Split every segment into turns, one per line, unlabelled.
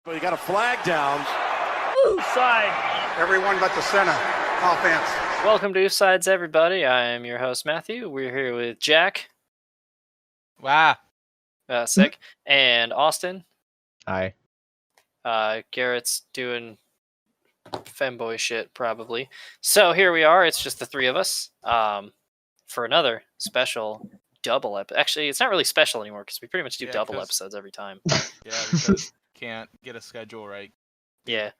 But you got a flag down.
Oofside.
Everyone but the center. Offense.
Welcome to Oofsides, everybody. I am your host, Matthew. We're here with Jack.
Wow.
Sick. And Austin.
Hi.
Garrett's doing femboy shit, probably. So here we are. It's just the three of us for another special double episode. Actually, it's not really special anymore because we pretty much do double episodes every time.
Yeah, because can't get a schedule right.
Yeah.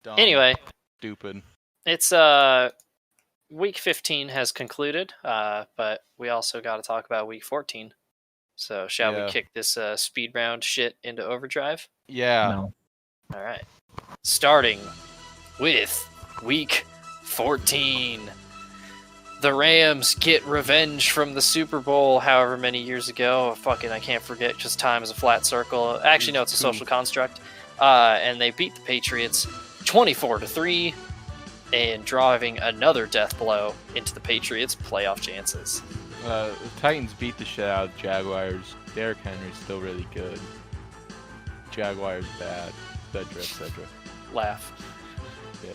Dumb.
Anyway.
Stupid.
It's week 15 has concluded, but we also got to talk about week 14. So shall we kick this speed round shit into overdrive?
Yeah.
No.
All right. Starting with week 14. The Rams get revenge from the Super Bowl however many years ago. I can't forget because time is a flat circle. Actually, no, it's a social construct. And they beat the Patriots 24-3 and driving another death blow into the Patriots' playoff chances.
The Titans beat the shit out of the Jaguars. Derrick Henry's still really good. Jaguars bad. Etc.
Laugh.
Yeah.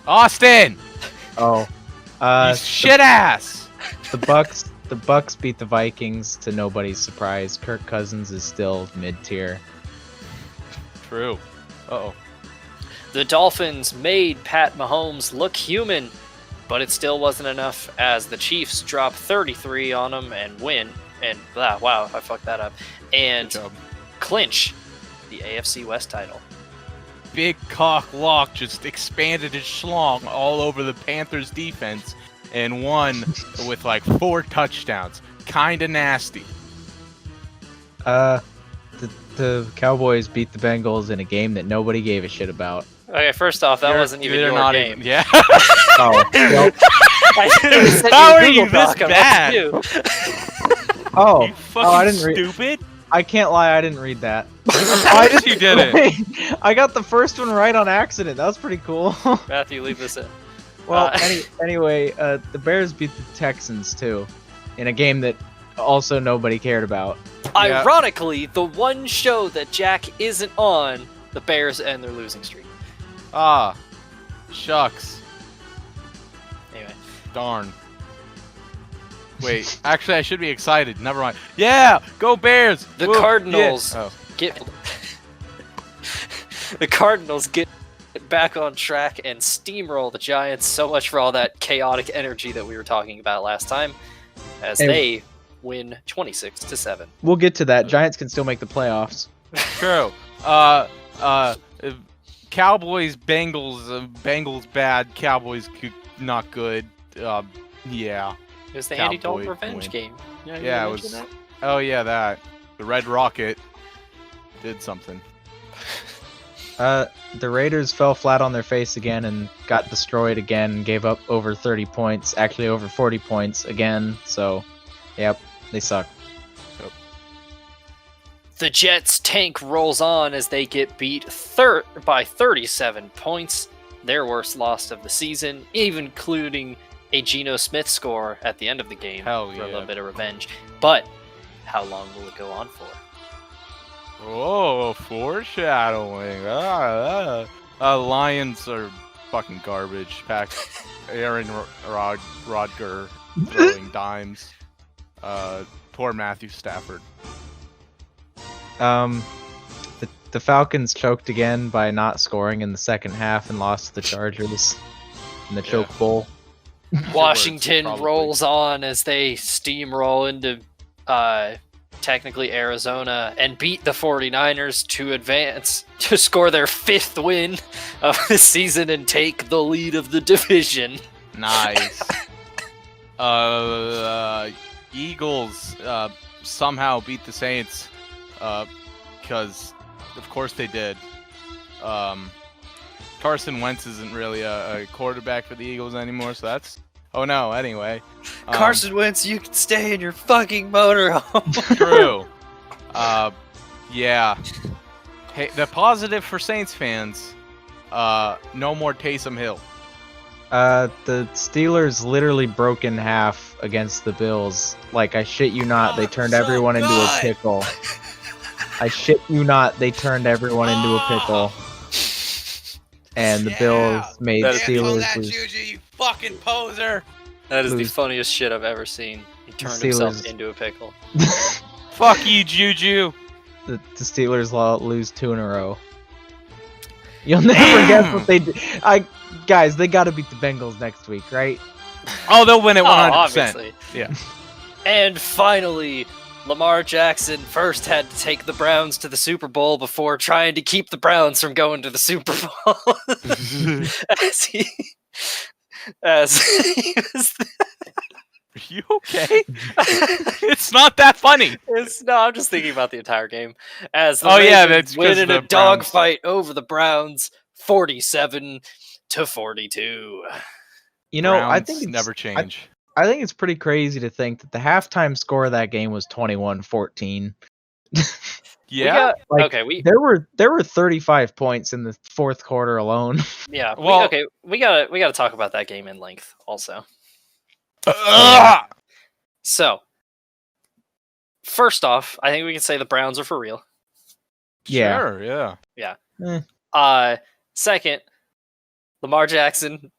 Austin!
Oh.
You shit ass!
The Bucks beat the Vikings to nobody's surprise. Kirk Cousins is still mid-tier.
True. Uh-oh.
The Dolphins made Pat Mahomes look human, but it still wasn't enough as the Chiefs drop 33 on them and win. And wow, I fucked that up. And clinch the AFC West title.
Big cock lock just expanded his schlong all over the Panthers defense and won with like 4 touchdowns. Kinda nasty.
The Cowboys beat the Bengals in a game that nobody gave a shit about.
Okay, first off, that wasn't even your game.
Yeah.
Oh. Well,
How are you this bad?
oh.
You fucking
I didn't read.
stupid.
I can't lie, I didn't read that.
Why did you did it?
I got the first one right on accident. That was pretty cool.
Matthew, leave this in.
Well, anyway, the Bears beat the Texans too, in a game that also nobody cared about.
Ironically, the one show that Jack isn't on, the Bears end their losing streak.
Ah, shucks.
Anyway.
Darn. Wait, actually, I should be excited. Never mind. Yeah, go Bears.
The
Whoop,
Cardinals
yeah.
get the Cardinals get back on track and steamroll the Giants. So much for all that chaotic energy that we were talking about last time, as they win 26-7.
We'll get to that. Giants can still make the playoffs.
True. Cowboys, Bengals, Bengals bad, Cowboys not good. Yeah.
It was the Andy Dalton
Cowboy
revenge
win.
game.
Yeah, it was. That? Oh yeah, that. The Red Rocket did something.
The Raiders fell flat on their face again and got destroyed again. Gave up over 30 points, actually over 40 points again. So, yep, they suck.
Yep.
The Jets tank rolls on as they get beat by 37 points. Their worst loss of the season, even including a Geno Smith score at the end of the game
Hell
for
yeah.
a little bit of revenge. But how long will it go on for?
Oh, foreshadowing. Lions are fucking garbage. Aaron Rodger throwing dimes. Poor Matthew Stafford.
The Falcons choked again by not scoring in the second half and lost to the Chargers in the choke bowl.
Washington
probably.
rolls on as they steamroll into technically Arizona and beat the 49ers to advance to score their 5th win of the season and take the lead of the division.
Nice. Eagles somehow beat the Saints because of course they did. Carson Wentz isn't really a quarterback for the Eagles anymore, so that's... Oh no, anyway.
Carson Wentz, you can stay in your fucking motorhome.
True. Yeah. Hey, the positive for Saints fans, no more Taysom Hill.
The Steelers literally broke in half against the Bills. Like, I shit you not, they turned everyone into a pickle. I shit you not, they turned everyone into a pickle. And the Bills made
That is
Steelers
that,
lose.
Juju, you fucking poser!
That is the
Lose.
funniest shit I've ever seen. He turned
Steelers-
himself into a pickle.
Fuck you, Juju!
The Steelers lose 2 in a row. You'll never guess what they did. Guys, they got to beat the Bengals next week, right?
Oh, they'll win it 100%.
Obviously.
Yeah.
And finally, Lamar Jackson first had to take the Browns to the Super Bowl before trying to keep the Browns from going to the Super Bowl. as he was.
Are you okay? It's not that funny.
No, I'm just thinking about the entire game. As the
Yeah,
Ravens
that's 'cause
win in
the
a
Browns-
dogfight over the Browns, 47-42.
You know, I
Browns
think it's
never change.
I think it's pretty crazy to think that the halftime score of that game was 21-14.
Yeah.
There were 35 points in the fourth quarter alone.
Well-
we gotta talk about that game in length also. So, first off, I think we can say the Browns are for real.
Yeah.
Sure, yeah.
Second, Lamar Jackson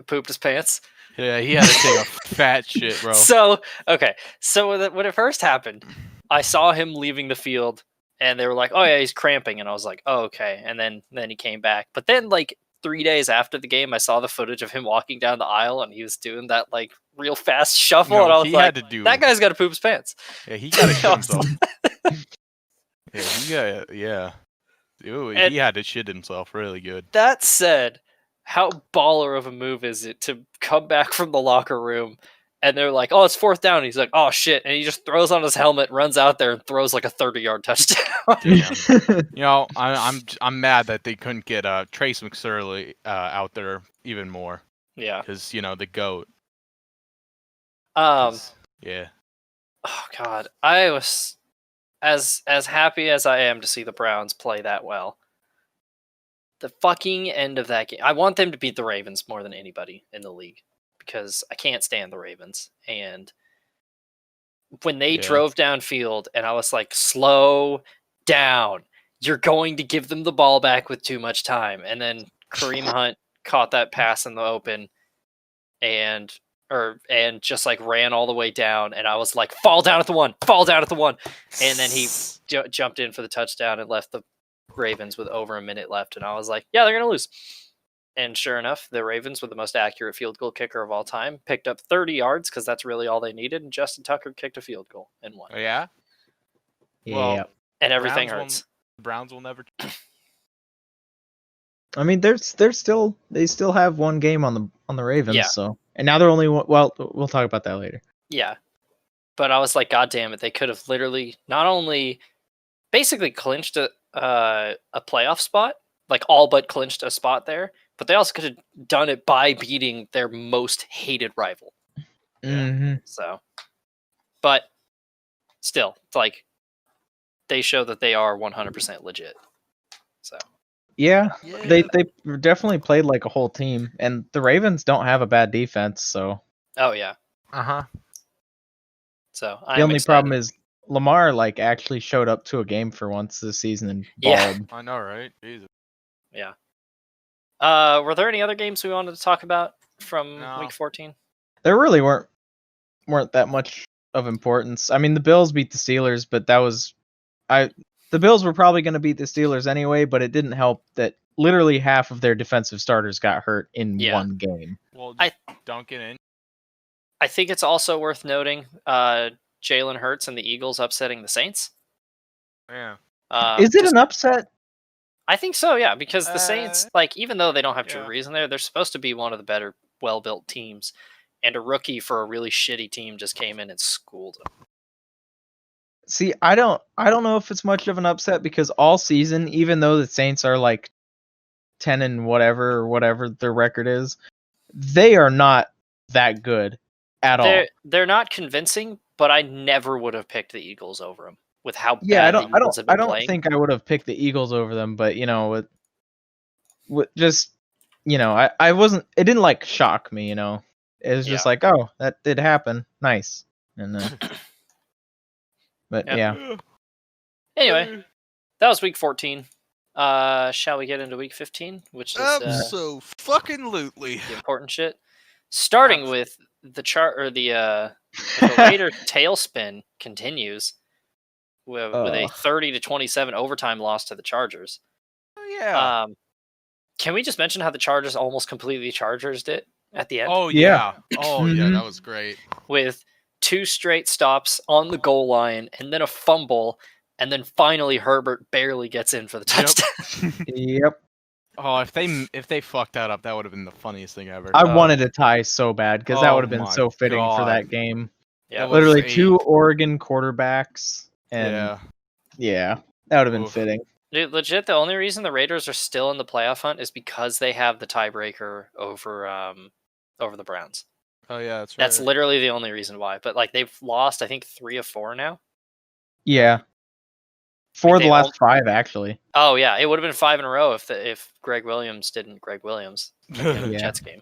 pooped his pants.
Yeah, he had to take a fat shit, bro.
So when it first happened, I saw him leaving the field, and they were like, "Oh yeah, he's cramping," and I was like, "Oh okay." And then he came back, but then like 3 days after the game, I saw the footage of him walking down the aisle, and he was doing that like real fast shuffle,
No,
and I was
he
like,
had to do
"That guy's got to poop his pants."
Yeah, he got to shit himself. Yeah. Dude,
And-
he had to shit himself really good.
That said, how baller of a move is it to come back from the locker room and they're like, "Oh, it's fourth down." And he's like, "Oh shit!" And he just throws on his helmet, runs out there, and throws like a 30-yard touchdown.
Damn. You know, I'm mad that they couldn't get Trace McSorley out there even more
Yeah.
because the GOAT.
'Cause,
'Cause- yeah.
oh god, I was as happy as I am to see the Browns play that well. The fucking end of that game. I want them to beat the Ravens more than anybody in the league because I can't stand the Ravens. And when they drove downfield and I was like, "Slow down. You're going to give them the ball back with too much time." And then Kareem Hunt caught that pass in the open and just like ran all the way down, and I was like, fall down at the one, and then he jumped in for the touchdown and left the Ravens with over a minute left, and I was like, yeah, they're gonna lose. And sure enough, the Ravens, with the most accurate field goal kicker of all time, picked up 30 yards because that's really all they needed, and Justin Tucker kicked a field goal and won.
Oh, yeah.
Yeah.
Well,
And everything
Browns
hurts.
The Browns will never.
I mean, they still have one game on the Ravens,
Yeah.
so and now they're only well, we'll talk about that later.
Yeah. But I was like, God damn it, they could have literally not only basically clinched a playoff spot, like all but clinched a spot there, but they also could have done it by beating their most hated rival.
Mm-hmm.
So, but still, it's like they show that they are 100% legit. So,
Yeah, they definitely played like a whole team, and the Ravens don't have a bad defense, so
oh yeah.
Uh-huh.
So
the only problem is Lamar like actually showed up to a game for once this season and
Yeah.
balled.
I know, right? Jesus.
yeah. Were there any other games we wanted to talk about from
No.
week 14?
There really weren't that much of importance. I mean, the Bills beat the Steelers, but the Bills were probably going to beat the Steelers anyway, but it didn't help that literally half of their defensive starters got hurt in one game.
Well,
I-
Duncan in.
I think it's also worth noting Jalen Hurts and the Eagles upsetting the Saints.
Yeah.
Is it an upset?
I think so, yeah, because the Saints,
Uh,
like, even though they don't have Drew
yeah.
Brees in there, they're supposed to be one of the better, well-built teams. And a rookie for a really shitty team just came in and schooled them.
See, I don't know if it's much of an upset because all season, even though the Saints are like 10 and whatever their record is, they are not that good at all.
They're not convincing, but I never would have picked the Eagles over them with how
Yeah,
bad the Eagles have been
I don't
playing.
think I would have picked the Eagles over them, but with just I wasn't. It didn't like shock me, It was just
Yeah.
like, oh, that did happen, nice, and but
Yep.
yeah,
Anyway, that was week 14. Shall we get into week 15, which is
Absolutely.
the important shit? Starting with the chart or the Raiders tailspin continues with a 30-27 overtime loss to the Chargers.
Oh yeah.
Can we just mention how the Chargers almost completely Chargers'd it at the end?
Oh
Yeah.
yeah. Oh yeah. That was great.
With 2 straight stops on the goal line and then a fumble, and then finally Herbert barely gets in for the touchdown.
Yep.
Oh, if they fucked that up, that would have been the funniest thing ever.
I wanted a tie so bad because that
Oh
would have been
my
so fitting for
God.
that game.
Yeah,
Literally
was
2 Oregon quarterbacks, and yeah, that would have been
Oof.
fitting.
Dude, legit, the only reason the Raiders are still in the playoff hunt is because they have the tiebreaker over the Browns.
Oh yeah, that's right.
That's literally the only reason why. But like they've lost, I think 3 of 4 now.
Yeah. 4 of
they
the last 5, actually.
Oh yeah, it would have been 5 in a row if Greg Williams didn't Greg Williams in the
Yeah.
Jets game.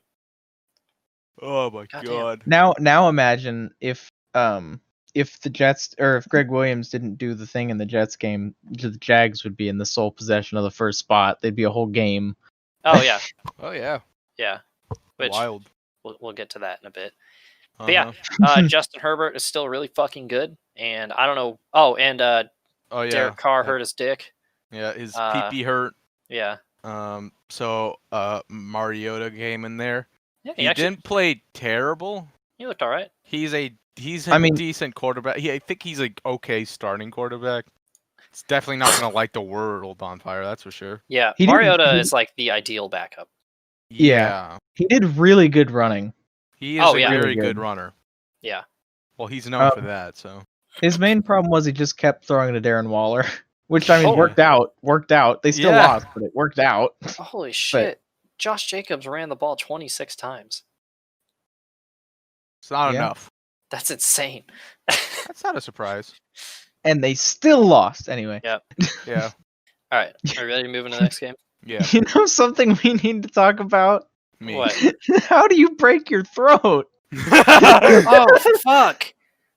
Oh my
God.
Now imagine if the Jets, or if Greg Williams didn't do the thing in the Jets game, the Jags would be in the sole possession of the first spot. They'd be a whole game.
Oh yeah,
Oh yeah.
yeah. Which
Wild.
we'll get to that in a bit. But yeah, Justin Herbert is still really fucking good, and I don't know. Oh, and
Oh yeah.
Derek Carr hurt his dick.
Yeah, his
Uh,
PP hurt.
Yeah.
So Mariota came in there.
Yeah,
He
actually,
didn't play terrible.
he looked all right.
He's a
I mean-
decent quarterback. I think he's a okay starting quarterback. It's definitely not gonna light the world on fire, that's for sure.
Yeah,
He didn't-
Mariota
he-
is like the ideal backup.
Yeah. He did really good running.
He is
Oh,
a
yeah.
very
Really
good
good.
runner.
Yeah.
Well, he's known for that, so.
His main problem was he just kept throwing to Darren Waller, which I mean
Oh.
worked out. They still
Yeah.
lost, but it worked out.
Holy shit. Josh Jacobs ran the ball 26 times.
It's not
Yeah.
enough.
That's insane.
That's not a surprise.
And they still lost anyway.
Yeah.
Yeah.
All right. Are you ready to move into the next game?
Yeah.
You know something we need to talk about?
Me.
What?
How do you break your throat?
Oh, fuck.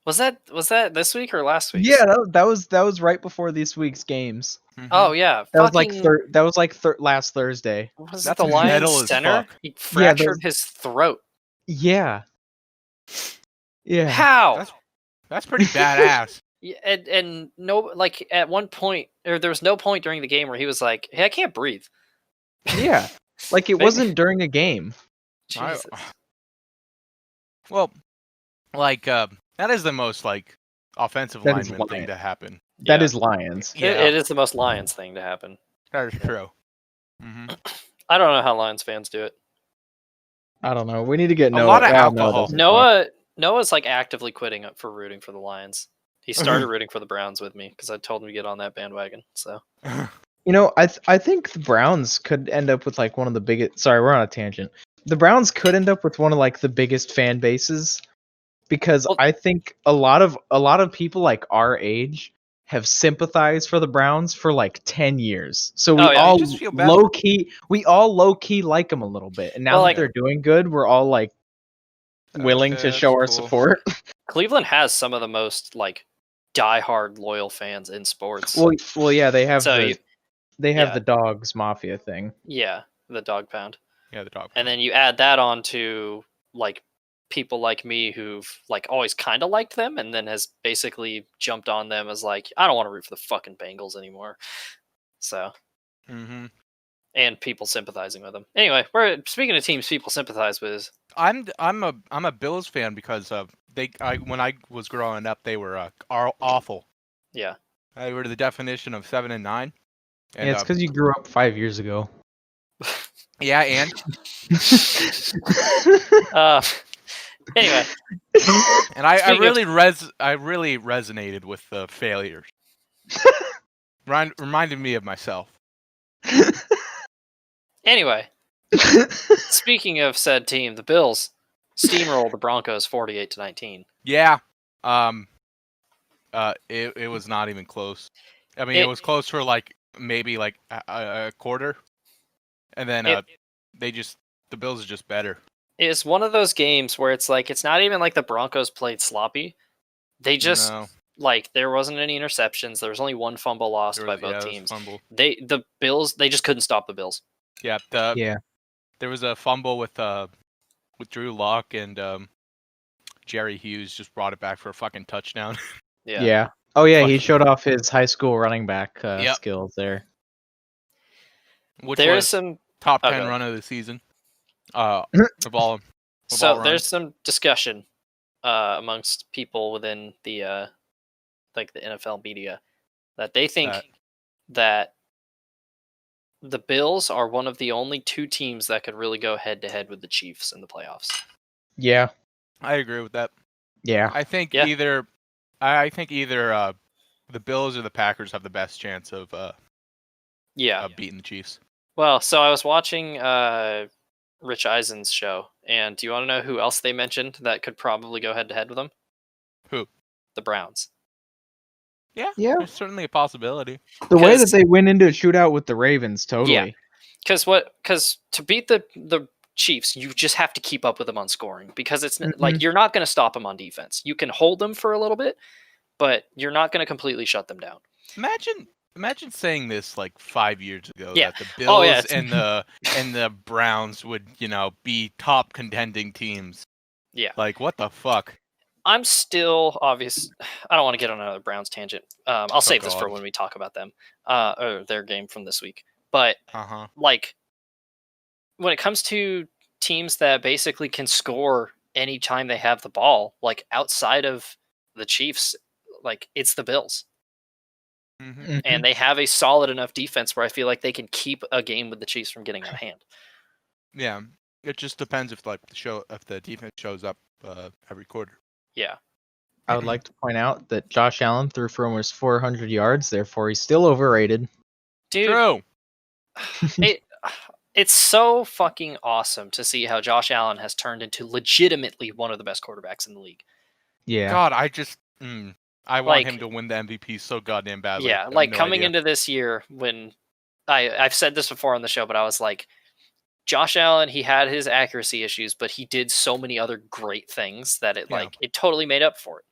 Was that this week or last week?
Yeah, that was right before this week's games.
Mhm.
Oh, yeah.
That was like
fucking-
last Thursday.
Was
That's
it the Lions
metal as
center?
fuck.
He fractured
those-
his throat.
Yeah. Yeah.
How?
That's pretty badass.
Yeah, and no, like at one point, or there was no point during the game where he was like, "Hey, I can't breathe."
Yeah. Like it
Maybe-
wasn't during a game.
I-
Jesus.
Well, like that is the most like offensive
That is
lineman thing
Lions.
to happen.
That
Yeah.
is Lions.
Yeah.
It is the most Lions thing to happen.
That is true. hmm
I don't know how Lions fans do it.
I don't know. We need to get
A
Noah.
lot of
well, Noah
alcohol.
doesn't talk.
Noah's like actively quitting for rooting for the Lions. He started rooting for the Browns with me because I told him to get on that bandwagon. So
You know, I think the Browns could end up with like one of the biggest. Sorry, we're on a tangent. The Browns could end up with one of like the biggest fan bases because
Well-
I think a lot of people like our age have sympathized for the Browns for like 10 years. So we
Oh, yeah.
all
You just feel bad.
low key like them a little bit. And now
Well,
that
like-
they're doing good, we're all like willing to
That's
show our
cool.
support.
Cleveland has some of the most like diehard loyal fans in sports.
Well, yeah, they have
So
the
you-
the Dogs Mafia thing.
Yeah, the dog pound.
Yeah, the dog.
And then you add that on to like people like me who've like always kind of liked them and then has basically jumped on them as like, I don't want to root for the fucking Bengals anymore. So,
hmm
and people sympathizing with them. Anyway, we're speaking of teams people sympathize with.
I'm a Bills fan because when I was growing up they were awful.
Yeah.
They were the definition of 7 and 9. And,
Yeah, it's because you grew up 5 years ago.
yeah, and
Anyway,
and I
Speaking of-
really resonated with the failures. Reminded me of myself.
anyway, speaking of said team, the Bills steamrolled the Broncos 48-19.
Yeah. It was not even close. I mean, it was close for like maybe like a quarter, and then the Bills are just better.
It's one of those games where it's like it's not even like the Broncos played sloppy. They just
No.
like there wasn't any interceptions. There was only one fumble lost by both teams. The Bills, they just couldn't stop the Bills.
Yeah, there was a fumble with Drew Lock and Jerry Hughes just brought it back for a fucking touchdown.
Yeah. Oh yeah, he showed off his high school running back skills there.
Which
There's
was
some
top 10 run of the season. Of all
there's some discussion amongst people within the like the NFL media that they think that the Bills are one of the only two teams that could really go head to head with the Chiefs in the playoffs.
Yeah,
I agree with that.
Yeah,
I think either the Bills or the Packers have the best chance of beating the Chiefs.
Well, so I was watching Rich Eisen's show, and do you want to know who else they mentioned that could probably go head to head with them?
Who?
The Browns.
Yeah.
There's certainly a possibility.
The way that they went into a shootout with the Ravens, totally.
Yeah. Because to beat the Chiefs, you just have to keep up with them on scoring, because it's like you're not going to stop them on defense. You can hold them for a little bit, but you're not going to completely shut them down.
Imagine saying this like 5 years ago that the Bills and the Browns would, be top contending teams.
Yeah.
Like, what the fuck?
I'm still obvious. I don't want to get on another Browns tangent. I'll save this for when we talk about them, or their game from this week. But like, when it comes to teams that basically can score anytime they have the ball, like outside of the Chiefs, like it's the Bills. And they have a solid enough defense where I feel like they can keep a game with the Chiefs from getting out of hand.
Yeah, it just depends if the defense shows up every quarter.
Yeah.
I would like to point out that Josh Allen threw for almost 400 yards, therefore he's still overrated.
Dude,
True.
It's so fucking awesome to see how Josh Allen has turned into legitimately one of the best quarterbacks in the league.
Yeah.
God, I want him to win the MVP so goddamn badly.
Yeah, coming into this year, when I've said this before on the show, but I was like, Josh Allen, he had his accuracy issues, but he did so many other great things that it totally made up for it.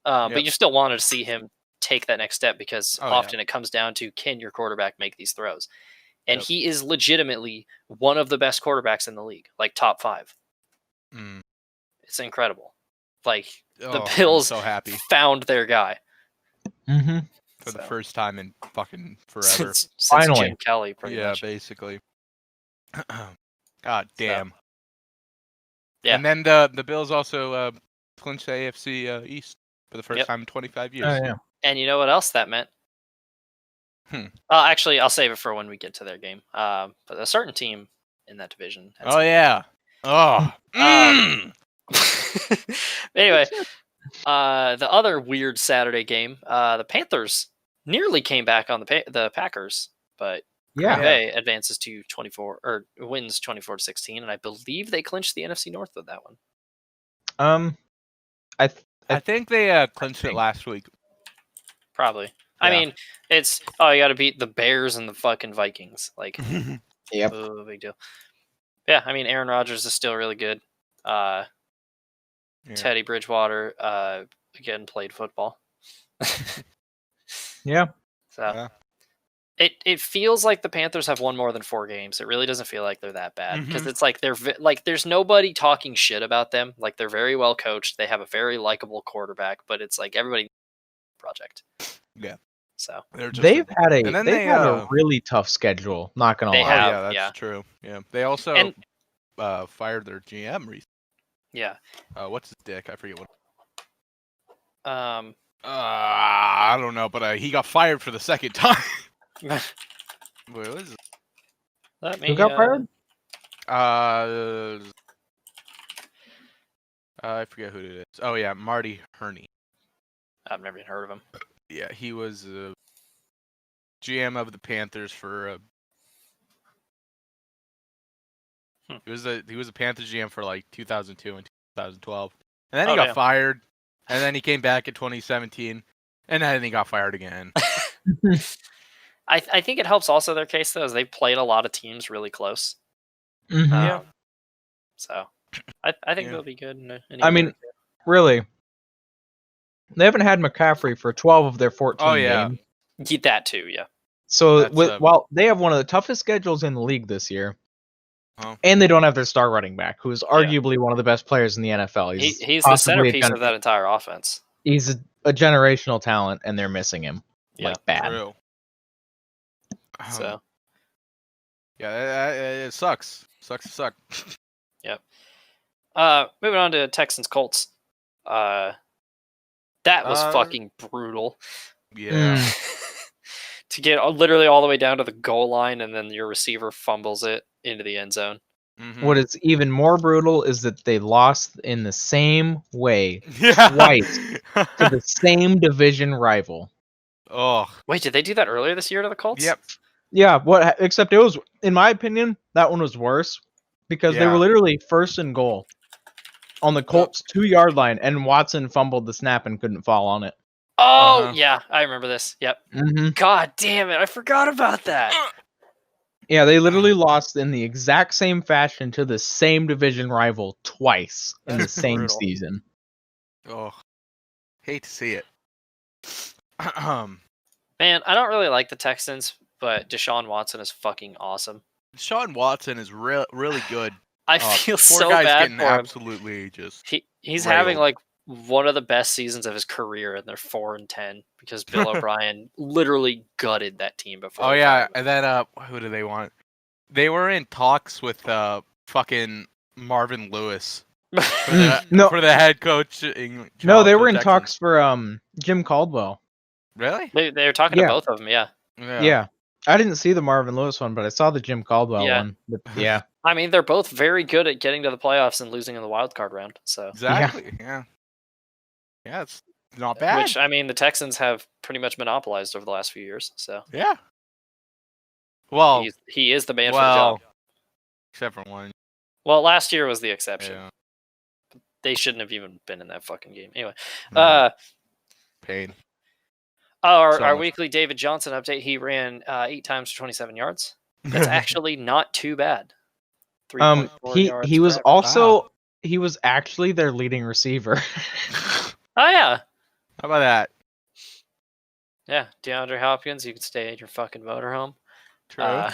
But you still wanted to see him take that next step, because often it comes down to, can your quarterback make these throws? And he is legitimately one of the best quarterbacks in the league, like top 5. It's incredible. Like, the Bills found their guy.
For the first time in fucking forever.
Since Finally. Jim Kelly, pretty much.
Yeah, basically. God damn.
So, yeah.
And then the Bills also clinched the AFC East for the first time in 25 years.
Oh, yeah.
And you know what else that meant? Actually, I'll save it for when we get to their game. But a certain team in that division.
Yeah. Oh.
Anyway, the other weird Saturday game, the Panthers nearly came back on the Packers, but Green Bay advances to 24 or wins 24-16, and I believe they clinched the NFC North with that one.
I think they clinched it last week.
Probably. I mean, it's you got to beat the Bears and the fucking Vikings. Like,
yep.
Big deal. Yeah, I mean, Aaron Rodgers is still really good. Teddy Bridgewater again played football.
Yeah.
So it feels like the Panthers have won more than 4 games. It really doesn't feel like they're that bad, because it's like there's nobody talking shit about them. Like, they're very well coached. They have a very likable quarterback, but it's like everybody project.
Yeah.
So
they've had a really tough schedule. Not gonna lie.
Yeah, that's true. Yeah, they also fired their GM recently.
Yeah.
What's his dick? I forget what.
I
don't know, but he got fired for the second time. Wait, what is it?
Who got fired?
I forget who it is. Oh yeah, Marty Herney.
I've never even heard of him.
Yeah, he was GM of the Panthers for. He was a Panthers GM for like 2002 and 2012, and then he got fired, and then he came back in 2017, and then he got fired again.
I think it helps also their case though, is they played a lot of teams really close.
Yeah.
So I think they'll be good.
I mean, really, They haven't had McCaffrey for 12 of their 14
Oh, yeah.
games.
Get that too, yeah.
So
That's,
while they have one of the toughest schedules in the league this year,
Oh.
and they don't have their star running back, who is arguably one of the best players in the NFL.
He's the
possibly
centerpiece of that entire offense.
He's a generational talent, and they're missing him.
Yeah.
Like bad.
True.
So
Yeah, it sucks. Sucks to suck.
Yep. Moving on to Texans Colts. That was fucking brutal.
Yeah.
To get literally all the way down to the goal line, and then your receiver fumbles it into the end zone.
Mm-hmm.
What is even more brutal is that they lost in the same way
Yeah.
twice to the same division rival.
Oh.
Wait, did they do that earlier this year to the Colts?
Yep.
Yeah, except it was, in my opinion, that one was worse because they were literally first and goal on the Colts 2-yard line, and Watson fumbled the snap and couldn't fall on it.
Oh, yeah, I remember this. Yep.
Mm-hmm.
God damn it, I forgot about that.
Yeah, they literally lost in the exact same fashion to the same division rival twice in the same
brutal.
season.
Oh. Hate to see it.
Man, I don't really like the Texans, but Deshaun Watson is fucking awesome.
Sean Watson is really good.
I feel
poor
so
guy's
bad
getting
for him.
absolutely just
He's
railed.
having like one of the best seasons of his career, and they're 4-10 because Bill O'Brien literally gutted that team before.
Oh yeah, and then who do they want? They were in talks with fucking Marvin Lewis for the head coach.
No, they were in talks for Jim Caldwell.
Really?
They were talking to both of them.
Yeah. I didn't see the Marvin Lewis one, but I saw the Jim Caldwell one. But, yeah.
I mean, they're both very good at getting to the playoffs and losing in the wild card round. So
exactly. Yeah, it's not bad.
Which, I mean, the Texans have pretty much monopolized over the last few years. So
yeah. Well,
he is the man for the job.
Except for one.
Well, last year was the exception.
Yeah.
They shouldn't have even been in that fucking game. Anyway,
pain.
Our weekly David Johnson update. He ran 8 times for 27 yards. That's actually not too bad. 3.4 yards
he was
per
also he was actually their leading receiver.
Oh yeah.
How about that?
Yeah, DeAndre Hopkins, you can stay at your fucking motorhome.
True.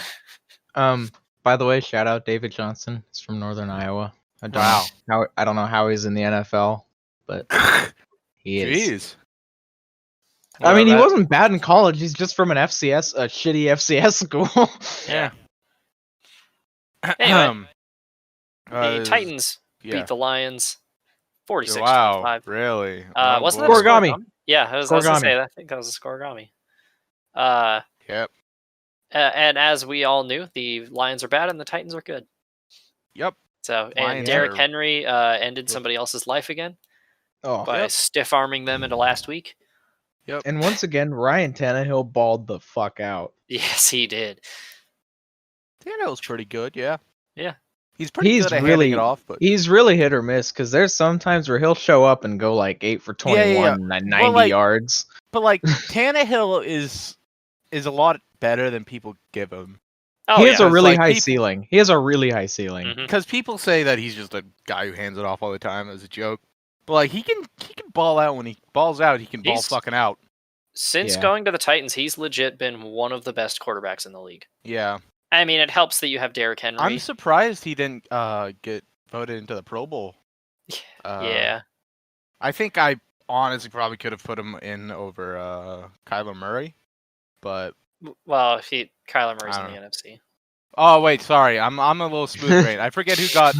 By the way, shout out David Johnson. He's from Northern Iowa. I don't know how he's in the NFL, but he is.
Jeez.
I mean, he wasn't bad in college. He's just from a shitty FCS school.
Yeah. Anyway, the Titans beat the Lions 46-25.
Wow, really?
Wasn't that a
scoregami?
Yeah, I was going to say that. I think that was a scoregami.
Yep.
And as we all knew, the Lions are bad and the Titans are good.
Yep.
So, and Derrick Henry ended somebody else's life again by stiff-arming them into last week.
Yep.
And once again, Ryan Tannehill balled the fuck out.
Yes, he did.
Tannehill's pretty good, yeah.
Yeah.
He's pretty good at handing it off, but
he's really hit or miss because there's sometimes where he'll show up and go like 8 for 21 and 90 yards.
But like Tannehill is a lot better than people give him.
Oh, he has a really high ceiling. He has a really high ceiling.
Because people say that he's just a guy who hands it off all the time as a joke. But like he can ball out when he balls out. He can ball fucking out.
Since going to the Titans, he's legit been one of the best quarterbacks in the league.
Yeah.
I mean, it helps that you have Derrick Henry.
I'm surprised he didn't get voted into the Pro Bowl.
Yeah.
I think I honestly probably could have put him in over Kyler Murray, but
well, Kyler Murray's in the NFC.
Oh wait, sorry, I'm a little smooth brain. I forget who got.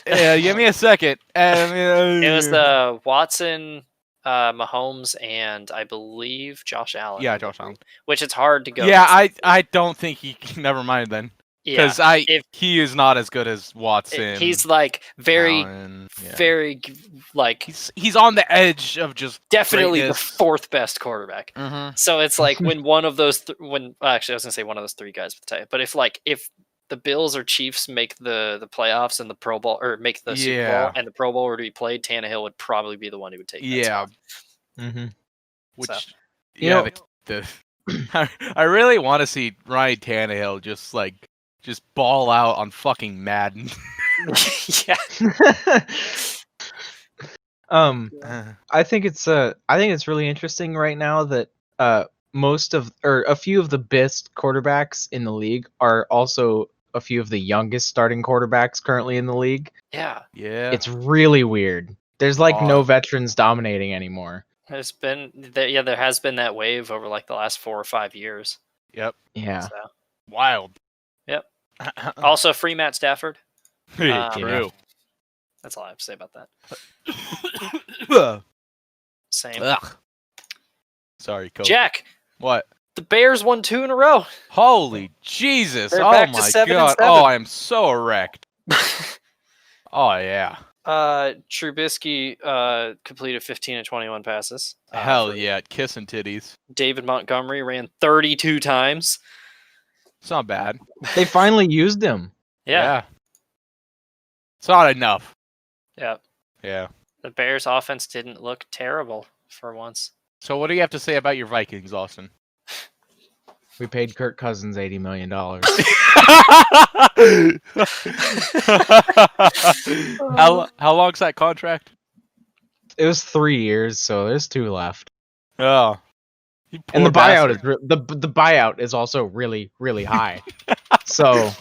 Give me a second.
It was Watson, Mahomes, and I believe Josh Allen.
Yeah, Josh Allen.
Which it's hard to go.
Yeah, I don't think he. Never mind then. Because he is not as good as Watson.
He's like very like
he's on the edge of just
definitely
greatness.
The 4th best quarterback.
Mm-hmm.
So it's like when one of those actually I was gonna say one of those 3 guys with the title, but if the Bills or Chiefs make the playoffs and the Pro Bowl or make the Super Bowl and the Pro Bowl were to be played, Tannehill would probably be the one who would take.
Yeah.
Mm-hmm.
Which I really want to see Ryan Tannehill just ball out on fucking Madden.
Yeah.
I think it's really interesting right now that a few of the best quarterbacks in the league are also a few of the youngest starting quarterbacks currently in the league.
Yeah.
Yeah.
It's really weird. There's like no veterans dominating anymore.
There has been that wave over like the last 4 or 5 years.
Yep.
Yeah.
So.
Wild.
Yep. Also, free Matt Stafford.
True.
That's all I have to say about that. Same.
Ugh. Sorry, Coach.
Jack,
What?
the Bears won 2 in a row.
Holy Jesus!
They're
Oh
back to
my
7-7.
God! Oh, I am so erect. Oh yeah.
Trubisky completed 15 and 21 passes.
Hell yeah, kissing titties.
David Montgomery ran 32 times.
It's not bad.
They finally used him.
Yeah.
It's not enough.
Yeah.
Yeah.
The Bears offense didn't look terrible for once.
So what do you have to say about your Vikings, Austin?
We paid Kirk Cousins $80 million.
How long's that contract?
It was 3 years, so there's 2 left.
Oh.
And the buyout is the buyout is also really, really high. So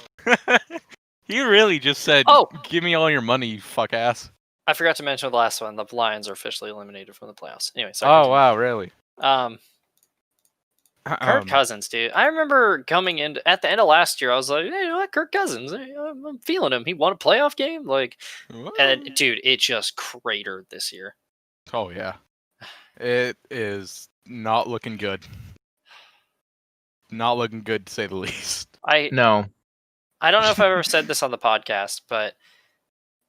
He really just said,
Oh!
"Give me all your money, you fuck ass."
I forgot to mention the last one. The Lions are officially eliminated from the playoffs. Anyway, sorry.
Oh wow, really?
Kirk Cousins, dude. I remember coming in at the end of last year. I was like, "Hey, you know what, Kirk Cousins? I'm feeling him. He won a playoff game, like." And dude, it just cratered this year.
Oh yeah, it is not looking good. Not looking good, to say the least.
no.
I don't know if I've ever said this on the podcast, but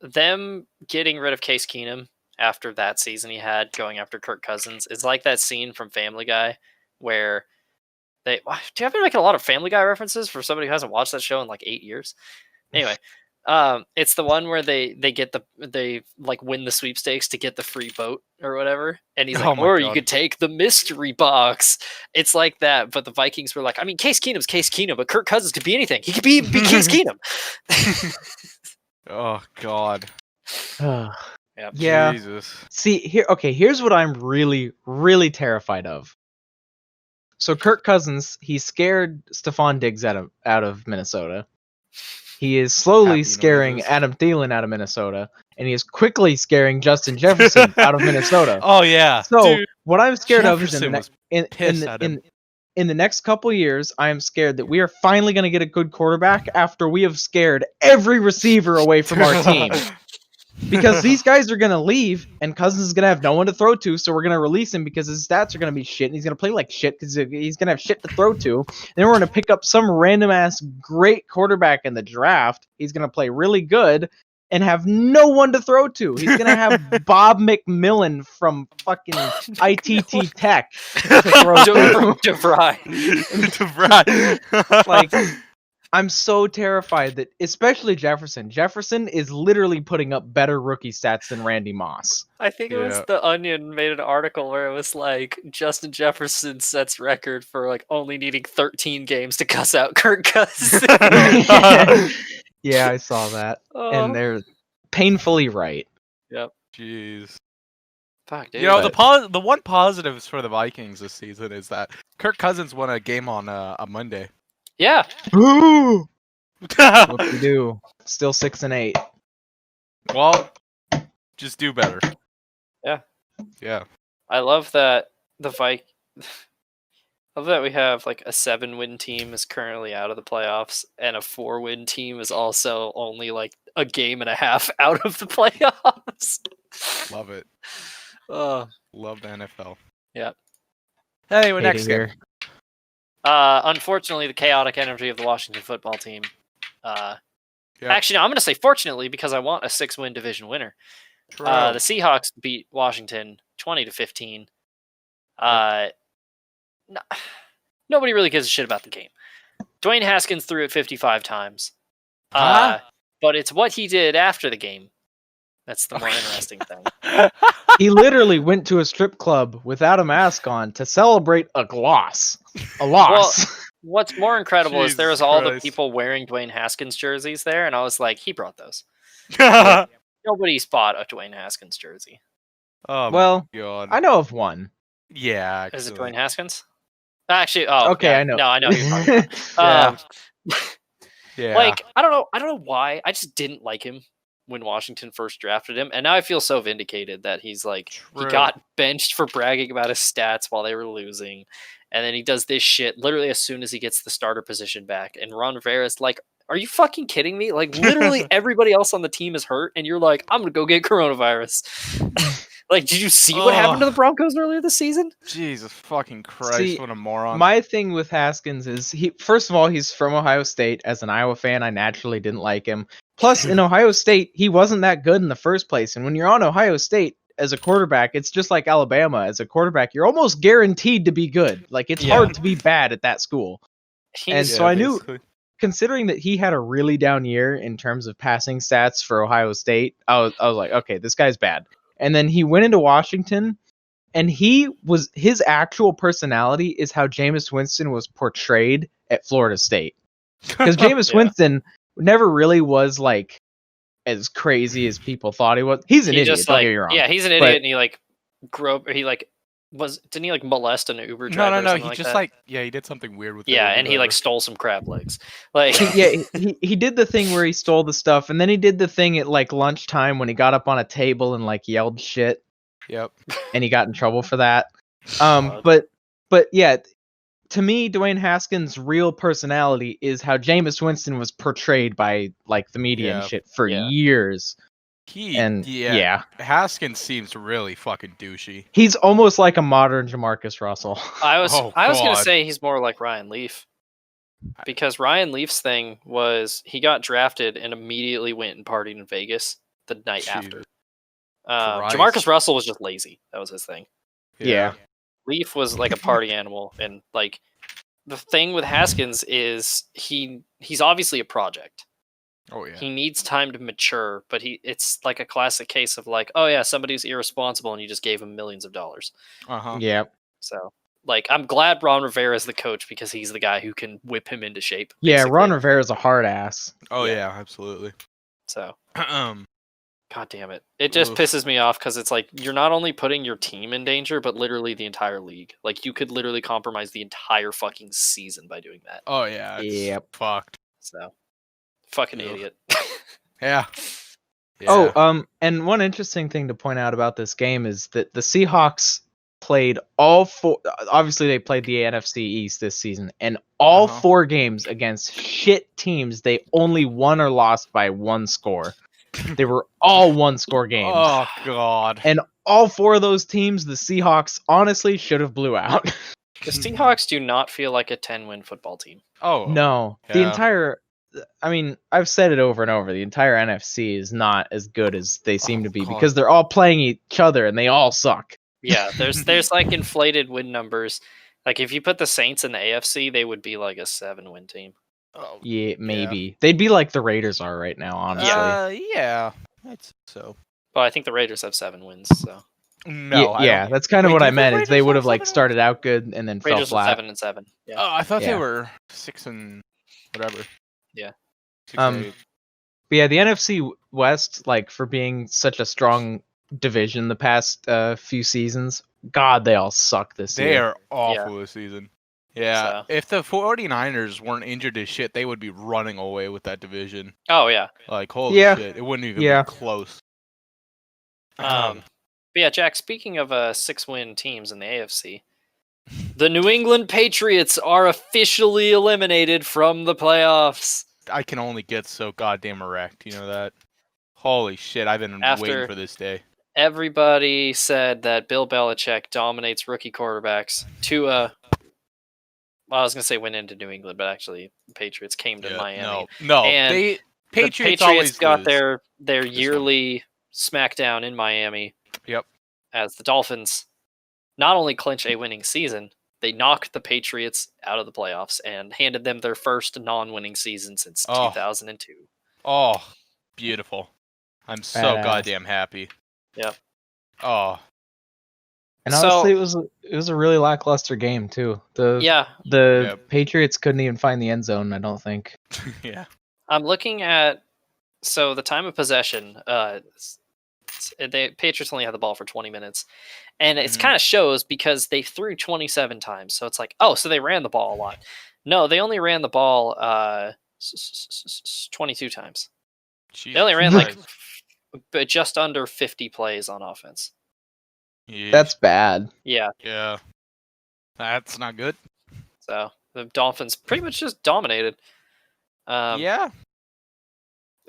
them getting rid of Case Keenum after that season he had going after Kirk Cousins is like that scene from Family Guy where do you have been making a lot of Family Guy references for somebody who hasn't watched that show in like 8 years? Anyway, it's the one where they win the sweepstakes to get the free boat or whatever, and he's like, or you could take the mystery box. It's like that, but the Vikings were like, I mean, Case Keenum's Case Keenum, but Kirk Cousins could be anything. He could be Case Keenum.
Oh God.
Yep.
Yeah.
Jesus.
See, here's what I'm really, really terrified of. So Kirk Cousins, he scared Stephon Diggs out of Minnesota. He is slowly scaring Adam Thielen out of Minnesota, and he is quickly scaring Justin Jefferson out of Minnesota.
Oh yeah.
So
dude,
what I'm scared
Jefferson
of is in the next couple years, I am scared that we are finally going to get a good quarterback after we have scared every receiver away from our team. Because these guys are going to leave, and Cousins is going to have no one to throw to, so we're going to release him because his stats are going to be shit, and he's going to play like shit because he's going to have shit to throw to. Then we're going to pick up some random-ass great quarterback in the draft. He's going to play really good and have no one to throw to. He's going to have Bob McMillan from fucking ITT Tech to throw to.
DeVry.
Like, I'm so terrified that, especially Jefferson. Jefferson is literally putting up better rookie stats than Randy Moss.
I think it was The Onion made an article where it was like Justin Jefferson sets record for like only needing 13 games to cuss out Kirk Cousins.
Yeah, I saw that, and they're painfully right.
Yep.
Jeez.
Fuck, dude.
You know, the one positives for the Vikings this season is that Kirk Cousins won a game on a Monday.
Yeah.
Ooh. What we do? Still 6-8.
Well, just do better.
Yeah.
Yeah.
I love that I love that we have like a 7-win team is currently out of the playoffs, and a 4-win team is also only like a game and a half out of the playoffs.
Love it.
Love
the NFL.
Yep.
Anyway, next game.
Unfortunately, the chaotic energy of the Washington football team. Actually, no, I'm going to say fortunately because I want a 6-win division winner. The Seahawks beat Washington 20-15. Nobody really gives a shit about the game. Dwayne Haskins threw it 55 times. But it's what he did after the game that's the more interesting thing.
He literally went to a strip club without a mask on to celebrate a loss. Well,
what's more incredible is there was all the people wearing Dwayne Haskins jerseys there, and I was like, he brought those. Nobody bought a Dwayne Haskins jersey.
Oh
Well,
my god.
I know of one.
Yeah,
Is it
actually.
Dwayne Haskins? Actually, oh
Okay,
yeah,
I know.
no, I know who you're talking about.
Yeah.
Um,
Yeah.
like I don't know why. I just didn't like him when Washington first drafted him, and now I feel so vindicated that he's like he
True.
got benched for bragging about his stats while they were losing, and then he does this shit literally as soon as he gets the starter position back. And Ron Rivera's like, "Are you fucking kidding me? Like literally everybody else on the team is hurt, and you're like, I'm gonna go get coronavirus." Like, did you see what happened to the Broncos earlier this season?
Jesus fucking Christ,
See,
what a moron.
My thing with Haskins is he first of all, he's from Ohio State. As an Iowa fan, I naturally didn't like him. Plus, in Ohio State, he wasn't that good in the first place. And when you're on Ohio State as a quarterback, it's just like Alabama. As a quarterback, you're almost guaranteed to be good. Like it's
Yeah.
hard to be bad at that school. And
He's
so I knew,
basically.
considering that he had a really down year in terms of passing stats for Ohio State, I was like, okay, this guy's bad. And then he went into Washington, and his actual personality is how Jameis Winston was portrayed at Florida State. Because Jameis
Yeah.
Winston never really was like as crazy as people thought he was. He's an
he
idiot,
just
don't
like
get me wrong.
yeah, he's an idiot,
But-
and he like grew up. He like didn't he like molest an Uber
No,
driver?
no,
or
no.
something
He
like
just
that?
like he did something weird with. the
yeah,
Uber
and he like
driver.
stole some crab legs. Like
he did the thing where he stole the stuff, and then he did the thing at like lunchtime when he got up on a table and like yelled shit,
Yep.
and he got in trouble for that.
God.
But yeah, to me, Dwayne Haskins' real personality is how Jameis Winston was portrayed by like the media and
Yeah.
shit for
Yeah.
years. And
yeah.
yeah,
Haskins seems really fucking douchey.
he's almost like a modern Jamarcus Russell.
I was
Oh,
gonna
God.
say he's more like Ryan Leaf. Because Ryan Leaf's thing was he got drafted and immediately went and partied in Vegas the night
Jesus
after.
Christ.
Jamarcus Russell was just lazy. That was his thing.
Yeah.
Leaf was like a party animal, and like the thing with Haskins is he's obviously a project.
Oh yeah.
He needs time to mature, but it's like a classic case of like, oh yeah, somebody's irresponsible and you just gave him millions of dollars.
Uh-huh.
Yeah.
So like I'm glad Ron Rivera is the coach because he's the guy who can whip him into shape.
Yeah,
basically.
Ron Rivera's a hard ass.
Oh
Yeah.
yeah, absolutely.
So
Um.
God damn it. It just
Oof.
pisses me off because it's like you're not only putting your team in danger, but literally the entire league. Like you could literally compromise the entire fucking season by doing that.
Oh yeah. It's
Yep.
fucked.
So fucking
Ugh.
idiot.
Yeah.
Oh, and one interesting thing to point out about this game is that the Seahawks played all four. Obviously, they played the NFC East this season, and all
Uh-huh.
4 games against shit teams, they only won or lost by 1 score. They were all 1-score games.
Oh god.
And all 4 of those teams, the Seahawks honestly should have blew out.
The Seahawks do not feel like a 10-win football team.
Oh
No, the
Yeah.
entire. I mean, I've said it over and over. The entire NFC is not as good as they seem
Oh,
to be
God.
because they're all playing each other and they all suck.
Yeah, there's like inflated win numbers. Like if you put the Saints in the AFC, they would be like a 7-win team.
Oh.
Yeah, maybe they'd be like the Raiders are right now. Honestly,
Yeah. That's so.
But I think the Raiders have 7 wins, so
No. I
yeah,
don't-
that's kind of
Wait,
what
do
I
the
meant. Is
Raiders
they would
have
have like
7
started out good and then fell
Raiders are
flat.
7-7. Yeah.
Oh, I thought
Yeah.
they were 6 and whatever.
Yeah.
6 and 8.
But yeah, the NFC West, like for being such a strong division the past few seasons, God, they all suck this
They
year.
are awful this season. Yeah.
So-
If the 49ers weren't injured as shit, they would be running away with that division.
Oh yeah.
Like, holy
Yeah.
shit. It wouldn't even
Yeah.
be close.
But yeah, Jack, speaking of 6-win teams in the AFC, the New England Patriots are officially eliminated from the playoffs.
I can only get so goddamn erect. You know that? Holy shit. I've been
After-
waiting for this day.
Everybody said that Bill Belichick dominates rookie quarterbacks. Tua, well, I was going to say went into New England, but actually the Patriots came to Miami.
No.
And
They Patriots
the
always
Patriots got
lose.
their
one.
yearly smackdown in Miami.
Yep.
As the Dolphins not only clinch a winning season, they knocked the Patriots out of the playoffs and handed them their first non-winning season since
Oh.
2002.
Oh, beautiful. I'm so
Badass.
goddamn happy.
Yep.
Oh,
And
So-
honestly, it was a really lackluster game too. The
Yeah,
Yep.
Patriots couldn't even find the end zone. I don't think.
yeah.
I'm looking at the time of possession. the Patriots only had the ball for 20 minutes. And it's
Mhm.
kind of shows because they threw 27 times. So it's like, oh, so they ran the ball a lot. No, they only ran the ball 22 times. They only ran like just under 50 plays on offense.
That's bad.
Yeah.
Yeah. That's not good.
So the Dolphins pretty much just dominated.
Yeah.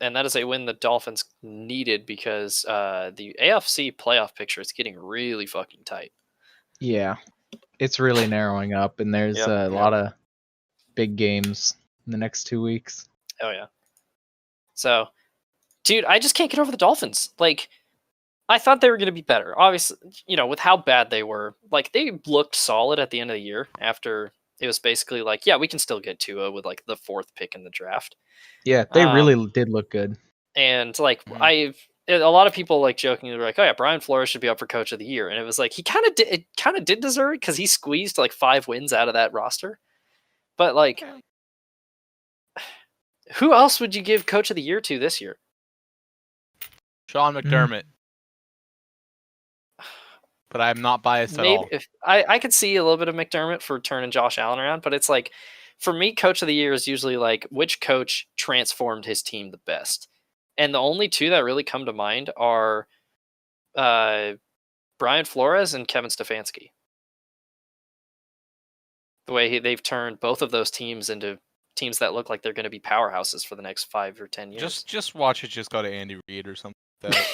And that is a win the Dolphins needed because the AFC playoff picture is getting really fucking tight.
Yeah, it's really narrowing up, and there's a lot of big games in the next 2 weeks.
Oh yeah. So, dude, I just can't get over the Dolphins. Like, I thought they were going to be better. Obviously, with how bad they were. Like, they looked solid at the end of the year after it was basically like, yeah, we can still get Tua with like the 4th pick in the draft.
Yeah, they really did look good.
And like a lot of people like jokingly were like, oh yeah, Brian Flores should be up for Coach of the Year, and it was like he kind of did deserve it because he squeezed like 5 wins out of that roster. But like, who else would you give Coach of the Year to this year?
Sean McDermott. But I'm not biased at all.
If I could see a little bit of McDermott for turning Josh Allen around, but it's like, for me, Coach of the Year is usually like which coach transformed his team the best. And the only 2 that really come to mind are Brian Flores and Kevin Stefanski. The way they've turned both of those teams into teams that look like they're going to be powerhouses for the next 5 or 10 years.
Just watch it. Just go to Andy Reid or something.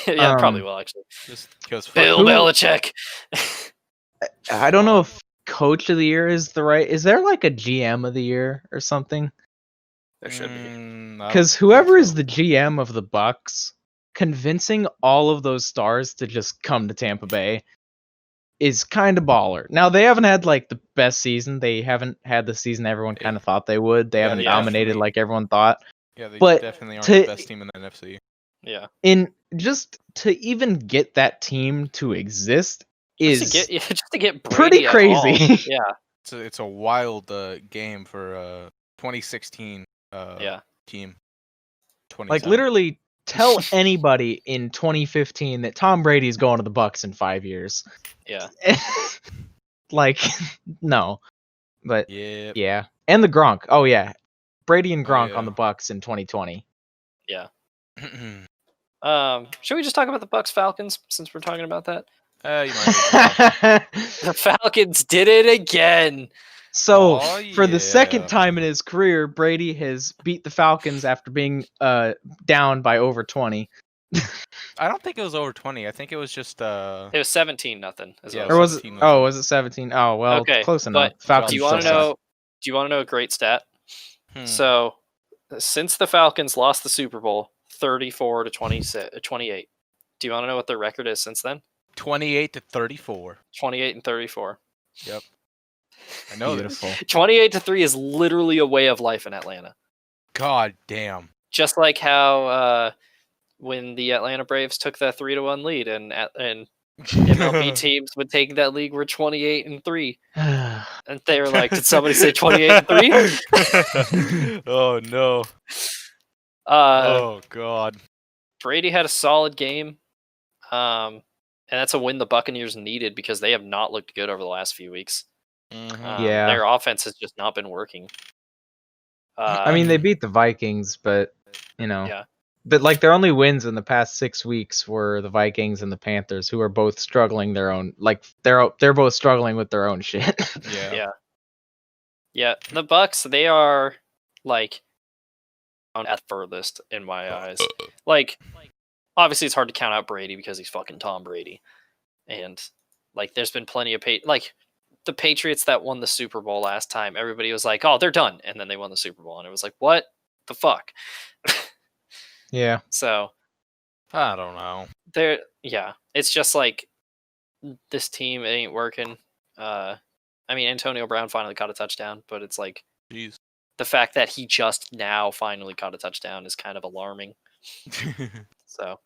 Yeah, probably will actually.
Just because
Bill Belichick.
I don't know if Coach of the Year is the right. Is there like a GM of the Year or something?
There should be.
Because whoever is the GM of the Bucks, convincing all of those stars to just come to Tampa Bay is kind of baller. Now, they haven't had like the best season. They haven't had the season everyone kind of thought they would. They haven't dominated like everyone thought.
Yeah, they
but
definitely aren't the best team in the NFC.
Yeah.
In just to even get that team to exist
just to get Brady
pretty crazy.
Yeah.
It's a wild game for 2016 team.
Like literally tell anybody in 2015 that Tom Brady's going to the Bucks in 5 years.
Yeah.
Like no. But
yeah.
Yeah. And the Gronk. Oh yeah. Brady and Gronk on the Bucks in 2020.
Yeah. Should we just talk about the Bucks Falcons since we're talking about that?
You might
The Falcons did it again.
So for the second time in his career, Brady has beat the Falcons after being down by over 20.
I don't think it was over 20. I think it was just
It was 17-0.
Or was it? Oh, was it 17? Oh, well,
okay,
close enough.
But
Falcons.
Do you want to know a great stat? So, since the Falcons lost the Super Bowl 34 to 28, do you want to know what their record is since then?
28-34.
28-34.
Yep. I know.
Beautiful.
28-3 is literally a way of life in Atlanta.
God damn.
Just like how when the Atlanta Braves took that 3-1 lead, and MLB teams would take that league were 28-3, and they were like, "Did somebody say 28-3?"
Oh no. Oh god.
Brady had a solid game, and that's a win the Buccaneers needed because they have not looked good over the last few weeks.
Yeah,
their offense has just not been working.
I mean, they beat the Vikings, but
yeah.
But like their only wins in the past 6 weeks were the Vikings and the Panthers, who are both struggling their own. Like they're both struggling with their own shit.
Yeah. The Bucks, they are like at furthest in my eyes. Like, obviously, it's hard to count out Brady because he's fucking Tom Brady, and like, there's been plenty of like the Patriots that won the Super Bowl last time. Everybody was like, "Oh, they're done," and then they won the Super Bowl, and it was like, "What the fuck?"
Yeah.
So,
I don't know.
It's just like this team ain't working. I mean, Antonio Brown finally caught a touchdown, but it's like,
jeez,
the fact that he just now finally caught a touchdown is kind of alarming. So,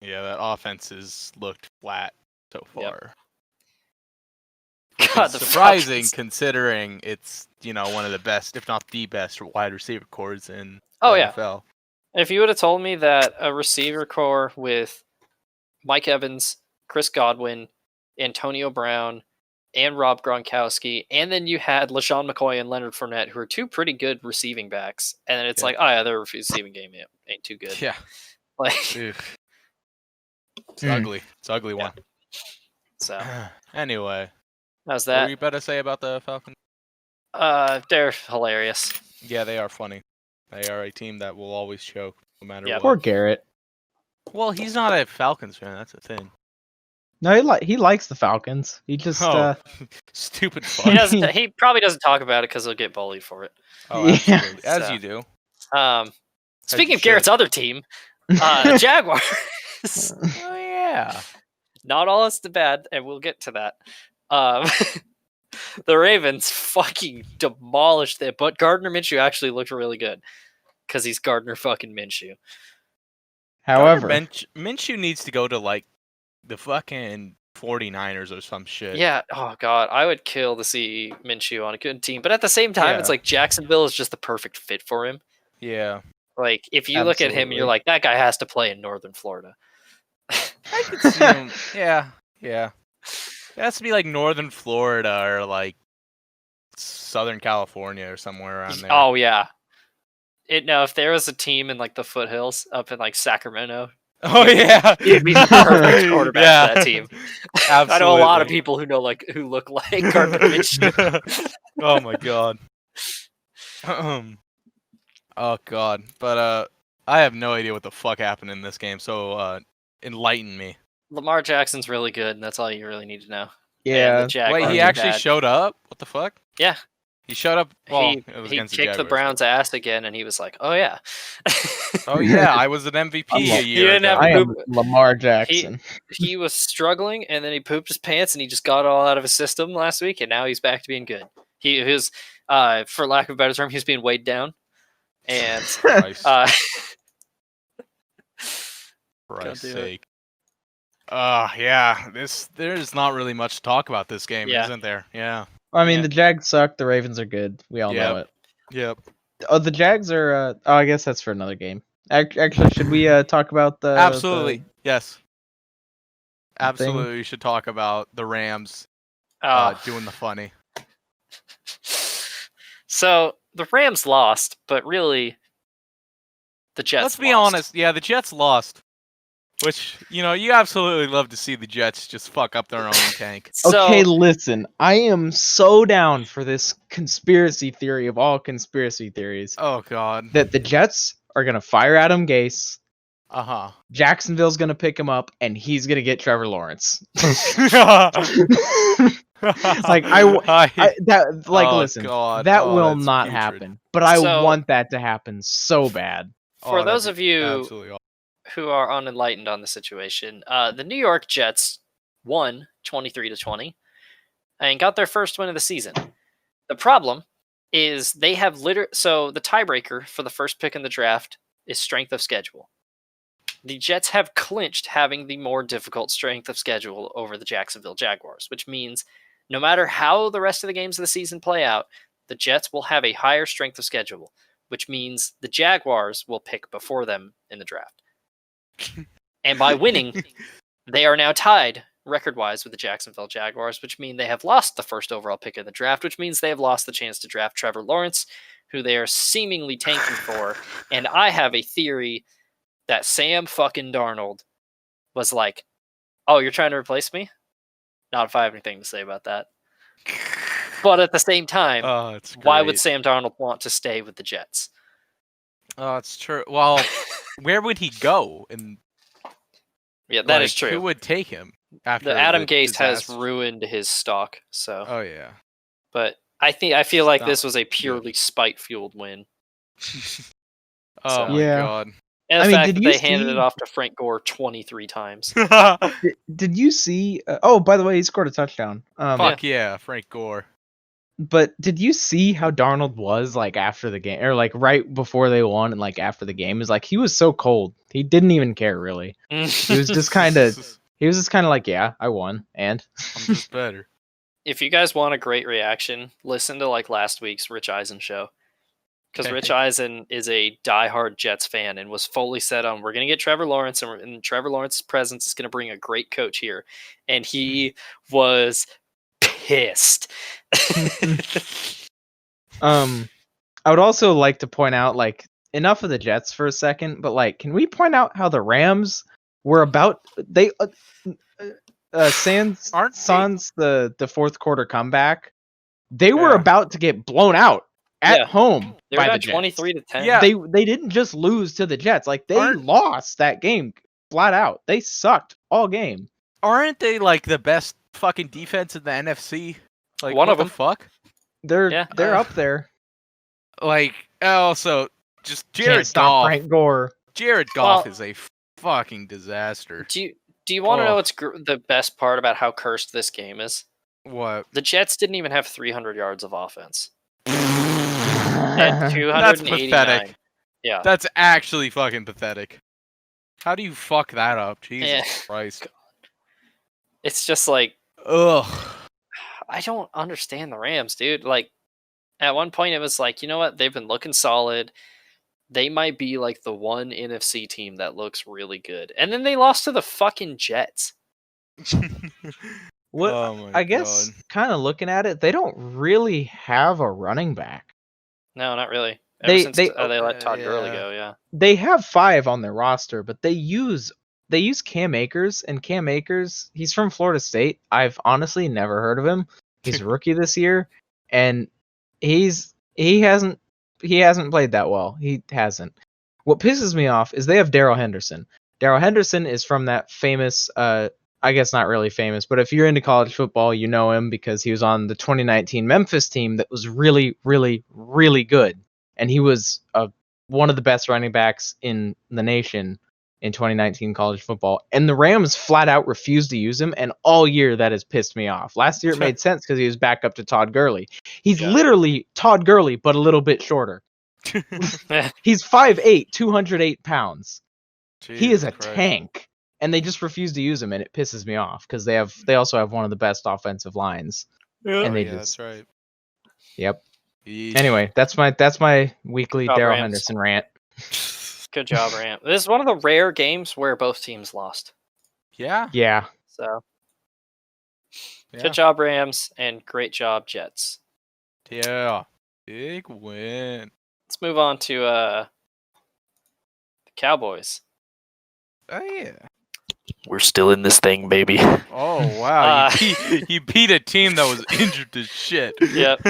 yeah, that offense has looked flat so far.
God,
it's surprising considering it's one of the best, if not the best, wide receiver cores in the NFL.
If you would have told me that a receiver core with Mike Evans, Chris Godwin, Antonio Brown, and Rob Gronkowski, and then you had LaShawn McCoy and Leonard Fournette, who are two pretty good receiving backs. And then it's like, oh yeah, their receiving game ain't too good.
Yeah.
Like,
it's ugly. It's an ugly one.
So
anyway,
how's
what
that?
you better say about the Falcons?
They're hilarious.
Yeah, they are funny. They are a team that will always choke no matter what.
Poor Garrett.
Well, he's not a Falcons fan. That's the thing.
No, he likes the Falcons. He just
Stupid
He
fuck.
doesn't. He probably doesn't talk about it because he'll get bullied for it.
Oh,
Yeah.
absolutely. As
So,
you do.
Speaking
you
of Garrett's
should.
other team, the Jaguars.
Oh yeah.
Not all is bad, and we'll get to that. The Ravens fucking demolished them, but Gardner Minshew actually looked really good because he's Gardner fucking Minshew.
However,
Minshew needs to go to like the fucking 49ers or some shit.
Yeah. Oh god, I would kill to see Minshew on a good team, but at the same time, it's
Yeah.
like Jacksonville is just the perfect fit for him.
Yeah.
Like if you look at him, you're
Absolutely.
like, that guy has to play in Northern Florida.
I could see him. Yeah. Yeah. It has to be like Northern Florida or like Southern California or somewhere around there.
Oh yeah. If there was a team in like the foothills up in like Sacramento,
Oh yeah.
he'd be the perfect quarterback for that team.
Absolutely.
I know a lot of people who who look like Gardner Minshew.
Oh my god. Oh god. But I have no idea what the fuck happened in this game, so enlighten me.
Lamar Jackson's really good, and that's all you really need to know.
yeah,
And the Jaguars
Wait, he
are
actually
bad.
showed up? What the fuck?
Yeah.
He showed up. Well,
he
it was
he
against
kicked the
Jaguars,
Browns' ass again, and he was like, "Oh yeah."
Oh yeah, I was an MVP a
He
year
didn't
ago.
have
I am
poop.
Lamar Jackson.
He was struggling, and then he pooped his pants, and he just got it all out of his system last week, and now he's back to being good. He was, for lack of a better term, he was being weighed down, and
Christ,
Can't
Christ's
do it.
sake. Yeah. There's not really much to talk about this game,
Yeah.
isn't there? Yeah.
I mean,
Yeah.
the Jags suck. The Ravens are good. We all know it.
Yep.
Oh, the Jags are. Oh, I guess that's for another game. Actually, should we talk about the
Absolutely. Yes.
thing?
Absolutely. You should talk about the Rams doing the funny.
So the Rams lost, but really, the Jets.
Let's be
lost.
honest. Yeah, the Jets lost. Which, you absolutely love to see the Jets just fuck up their own tank.
So,
Okay, listen. I am so down for this conspiracy theory of all conspiracy theories
Oh, God.
that the Jets are gonna fire Adam Gase.
Uh-huh.
Jacksonville's gonna pick him up, and he's gonna get Trevor Lawrence. Like listen,
God.
that
Oh,
will
that's
not
putrid.
happen. But I
So-
want that to happen so bad.
for
Oh,
those
that'd
of
be
you
absolutely awesome.
who are unenlightened on the situation, the New York Jets won 23-20 and got their first win of the season. The problem is they have so the tiebreaker for the first pick in the draft is strength of schedule. The Jets have clinched having the more difficult strength of schedule over the Jacksonville Jaguars, which means no matter how the rest of the games of the season play out, the Jets will have a higher strength of schedule, which means the Jaguars will pick before them in the draft. And by winning, they are now tied record-wise with the Jacksonville Jaguars, which means they have lost the first overall pick in the draft, which means they have lost the chance to draft Trevor Lawrence, who they are seemingly tanking for. And I have a theory that Sam fucking Darnold was like, "Oh, you're trying to replace me?" Not if I have anything to say about that. But at the same time,
Oh, it's
why would
great.
Sam Darnold want to stay with the Jets?
Oh, it's true. Well, where would he go? And
Yeah, that is
like,
true.
Who would take him after
The Adam
the
Gase has
disaster?
ruined his stock. So,
Oh yeah.
but I feel like
Stop.
this was a purely spite-fueled win,
Oh
So-
my
Yeah.
god.
and the
I mean,
fact
did
that
you
they handed
see-
it off to Frank Gore 23 times.
Did you see? Oh, by the way, he scored a touchdown.
Fuck yeah, Frank Gore.
But did you see how Darnold was like after the game, or like right before they won, and like after the game? Is like he was so cold. He didn't even care really. He was just kind of. He was just kind of like, yeah, I won, and
I'm just better.
If you guys want a great reaction, listen to like last week's Rich Eisen show. Because Rich Eisen is a diehard Jets fan and was fully set on we're going to get Trevor Lawrence, and Trevor Lawrence's presence is going to bring a great coach here. And he was pissed.
I would also like to point out, like, enough of the Jets for a second, but like, can we point out how the Rams were about sans the fourth quarter comeback? They were about to get blown out at home
they were
by
at
the
23-10.
Yeah.
They didn't just lose to the Jets, like they lost that game flat out. They sucked all game.
Aren't they like the best fucking defense in the NFC? Like
One
what
of
the
them.
fuck?
They're up there.
Like also just
Can't
Jared
stop
Goff.
Frank Gore.
Jared Goff is a fucking disaster.
Do you want to know what's the best part about how cursed this game is?
What?
The Jets didn't even have 300 yards of offense. And 289.
That's pathetic.
Yeah.
That's actually fucking pathetic. How do you fuck that up? Jesus Christ.
It's just like,
ugh.
I don't understand the Rams, dude. Like, at one point it was like, you know what? They've been looking solid. They might be like the one NFC team that looks really good. And then they lost to the fucking Jets.
What I guess kind of looking at it, they don't really have a running back.
No, not really. Ever since they let Todd Gurley go, yeah.
They have 5 on their roster, but they use Cam Akers, and Cam Akers, he's from Florida State. I've honestly never heard of him. He's a rookie this year, and he hasn't played that well. He hasn't. What pisses me off is they have Darrell Henderson. Darrell Henderson is from that famous I guess not really famous, but if you're into college football, you know him because he was on the 2019 Memphis team that was really, really, really good. And he was one of the best running backs in the nation in 2019 college football. And the Rams flat out refused to use him, and all year that has pissed me off. Last year it made sense because he was back up to Todd Gurley. He's literally Todd Gurley, but a little bit shorter. He's 5'8", 208 pounds.
Jesus
he is a
Christ.
tank. And they just refuse to use him, and it pisses me off because they also have one of the best offensive lines.
Yeah.
And they
that's right.
Yep.
Yeesh.
Anyway, that's my weekly
Job,
Darrell
Rams.
Henderson rant.
Good job, Ram. This is one of the rare games where both teams lost.
Yeah.
Yeah.
So,
Yeah.
good job, Rams, and great job, Jets.
Yeah. Big win.
Let's move on to the Cowboys.
Oh yeah.
We're still in this thing, baby.
Oh wow. You beat a team that was injured to shit.
Yep.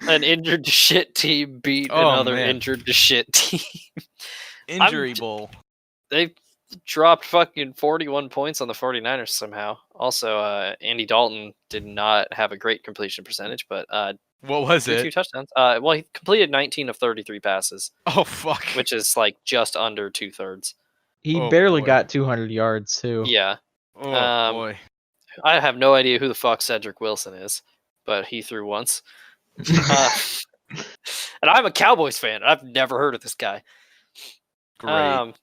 An injured to shit team beat another injured to shit team.
Injury bowl.
They dropped fucking 41 points on the 49ers somehow. Also, Andy Dalton did not have a great completion percentage, but
what was it?
2 touchdowns. Well, he completed 19 of 33 passes.
Oh fuck.
Which is like just under 2/3.
He barely got 200 yards too.
Yeah.
Oh boy.
I have no idea who the fuck Cedric Wilson is, but he threw once. And I'm a Cowboys fan. I've never heard of this guy.
Great.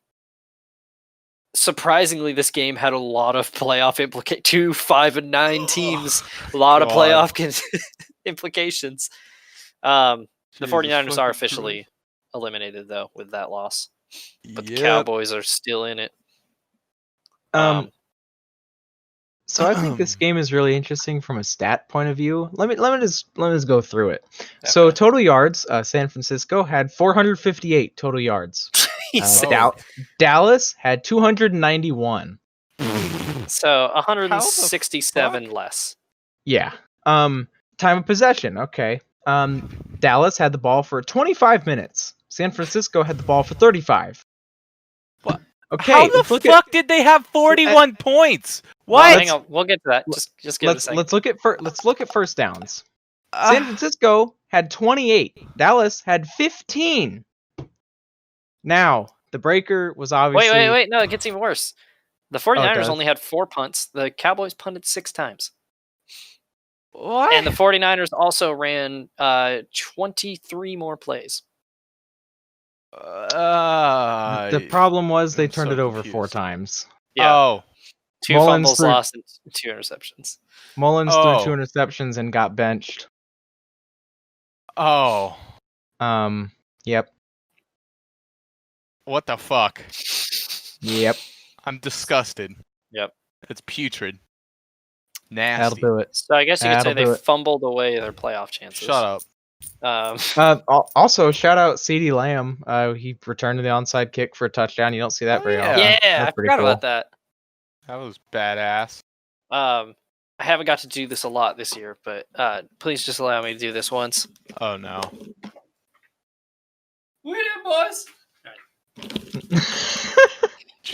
Surprisingly, this game had a lot of playoff implications. 2 5-9 teams, a lot of playoff implications. The 49ers are officially eliminated though with that loss, but the Cowboys are still in it.
So I think this game is really interesting from a stat point of view. Let me just go through it. Okay. So total yards, San Francisco had 458 total yards. Dallas had 291.
So 167 less.
Yeah. Time of possession. Okay. Dallas had the ball for 25 minutes. San Francisco had the ball for 35.
What?
Okay.
How the fuck did they have 41 points? What?
Well, hang on, we'll get to that. Just give it a second.
Let's look at first downs. San Francisco had 28. Dallas had 15. Now, the breaker was obviously...
Wait. No, it gets even worse. The 49ers only had 4 punts. The Cowboys punted 6 times.
What?
And the 49ers also ran 23 more plays.
The problem was they turned it over 4 times.
Yeah.
Oh.
2 fumbles lost and 2 interceptions.
Mullins threw 2 interceptions and got benched.
Oh.
Yep.
What the fuck?
Yep.
I'm disgusted.
Yep.
It's putrid.
That'll
Nasty.
do it.
So I guess you could say
That'll do
they
it.
fumbled away their playoff chances.
Shut up.
Also, shout out CeeDee Lamb. He returned the onside kick for a touchdown. You don't see that
Oh,
very
yeah.
often.
yeah, I
That's pretty
forgot
cool.
about that.
That was badass.
I haven't got to do this a lot this year, but please just allow me to do this once.
Oh no.
We did, boys.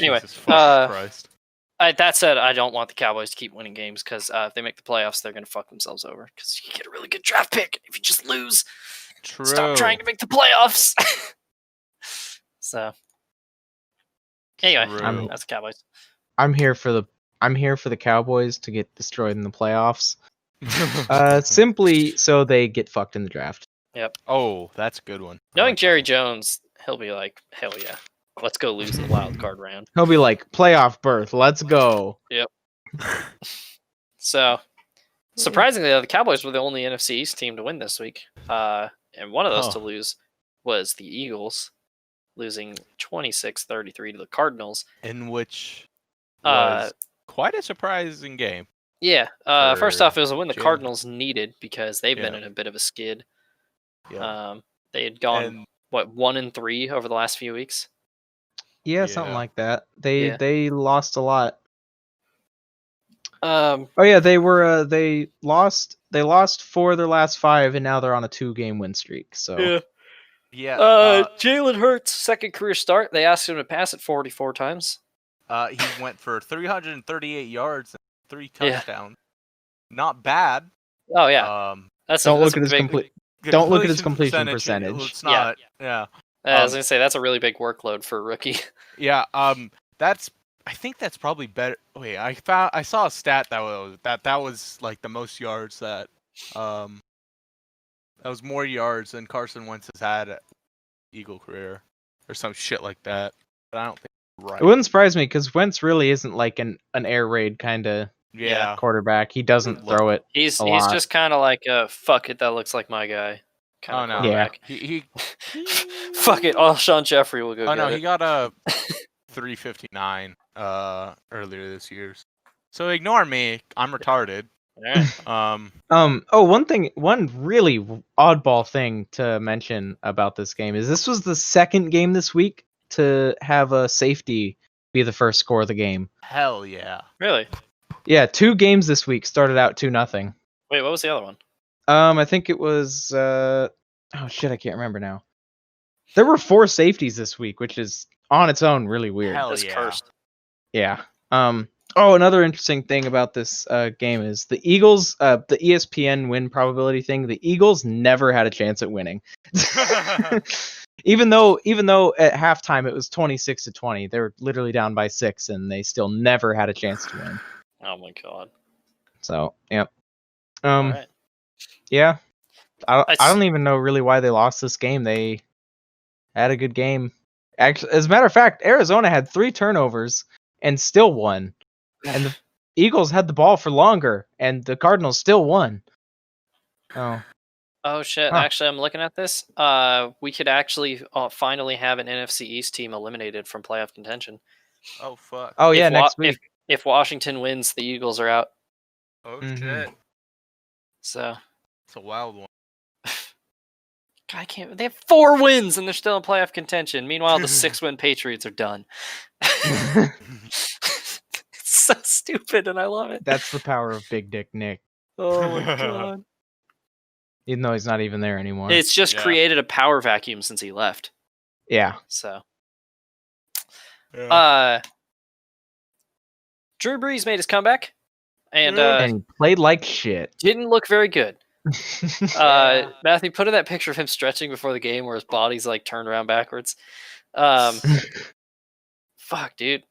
Anyway,
Jesus fucking Christ.
That said, I don't want the Cowboys to keep winning games because if they make the playoffs, they're going to fuck themselves over because you get a really good draft pick if you just lose.
True.
Stop trying to make the playoffs. So, anyway,
True.
that's the Cowboys.
I'm here for the Cowboys to get destroyed in the playoffs. Simply so they get fucked in the draft.
Yep.
Oh, that's a good one.
Knowing Jerry Jones, he'll be like, hell yeah. Let's go lose the wild card round.
He'll be like, playoff berth, let's go.
Yep. So, surprisingly, though, the Cowboys were the only NFC East team to win this week. And one of those to lose was the Eagles, losing 26-33 to the Cardinals.
In which was quite a surprising game.
Yeah. First off, it was a win the
Jalen.
Cardinals needed because they've been in a bit of a skid.
Yeah.
They had gone, 1-3 over the last few weeks?
Yeah, something
Yeah.
like that. They lost a lot.
Um,
Oh yeah, they lost 4 of their last 5, and now they're on a 2-game win streak. So
Yeah.
Jalen Hurts' second career start, they asked him to pass it 44 times.
He went for 338 yards and 3
Yeah.
touchdowns. Not bad.
Oh, yeah.
don't look at his completion percentage.
It's not. Yeah.
I was going to say, that's a really big workload for a rookie.
Yeah. I think that's probably better. Wait, I saw a stat that was like the most yards that was more yards than Carson Wentz has had at Eagle career or some shit like that. But I don't think it's right.
It wouldn't surprise me because Wentz really isn't like an air raid kind of
Yeah.
quarterback. He doesn't throw it.
He's
lot.
just kind of like a fuck it, that looks like my guy.
Oh no.
Quarterback.
He
Fuck it, Alshon Jeffrey will go.
Oh no,
get
he
it.
got a 359 earlier this year. So ignore me. I'm retarded.
Alright.
One really oddball thing to mention about this game is this was the second game this week to have a safety be the first score of the game.
Hell yeah.
Really?
Yeah, 2 games this week started out 2-0.
Wait, what was the other one?
I think it was oh shit, I can't remember now. There were 4 safeties this week, which is on its own really weird.
Hell
That's
yeah.
cursed.
Yeah. Another interesting thing about this game is the Eagles, the ESPN win probability thing. The Eagles never had a chance at winning. even though at halftime it was 26-20, they were literally down by 6, and they still never had a chance to win.
Oh my god.
So, yep.
Alright.
Yeah. I
I
don't even know really why they lost this game. They had a good game. Actually, as a matter of fact, Arizona had 3 turnovers and still won. And the Eagles had the ball for longer, and the Cardinals still won.
Oh shit!
Huh.
Actually, I'm looking at this. We could actually finally have an NFC East team eliminated from playoff contention.
Oh fuck.
Oh yeah,
If
next week.
If Washington wins, the Eagles are out.
Oh
Mhm.
shit.
So
It's a wild one.
God, I can't. They have 4 wins and they're still in playoff contention. Meanwhile, the 6-win Patriots are done. It's so stupid, and I love it.
That's the power of Big Dick Nick.
Oh my god!
Even though he's not even there anymore.
It's just
Yeah.
created a power vacuum since he left.
Yeah.
So,
Yeah.
Drew Brees made his comeback, and
And played like shit.
didn't look very good. Matthew, put in that picture of him stretching before the game where his body's like turned around backwards. Fuck, dude.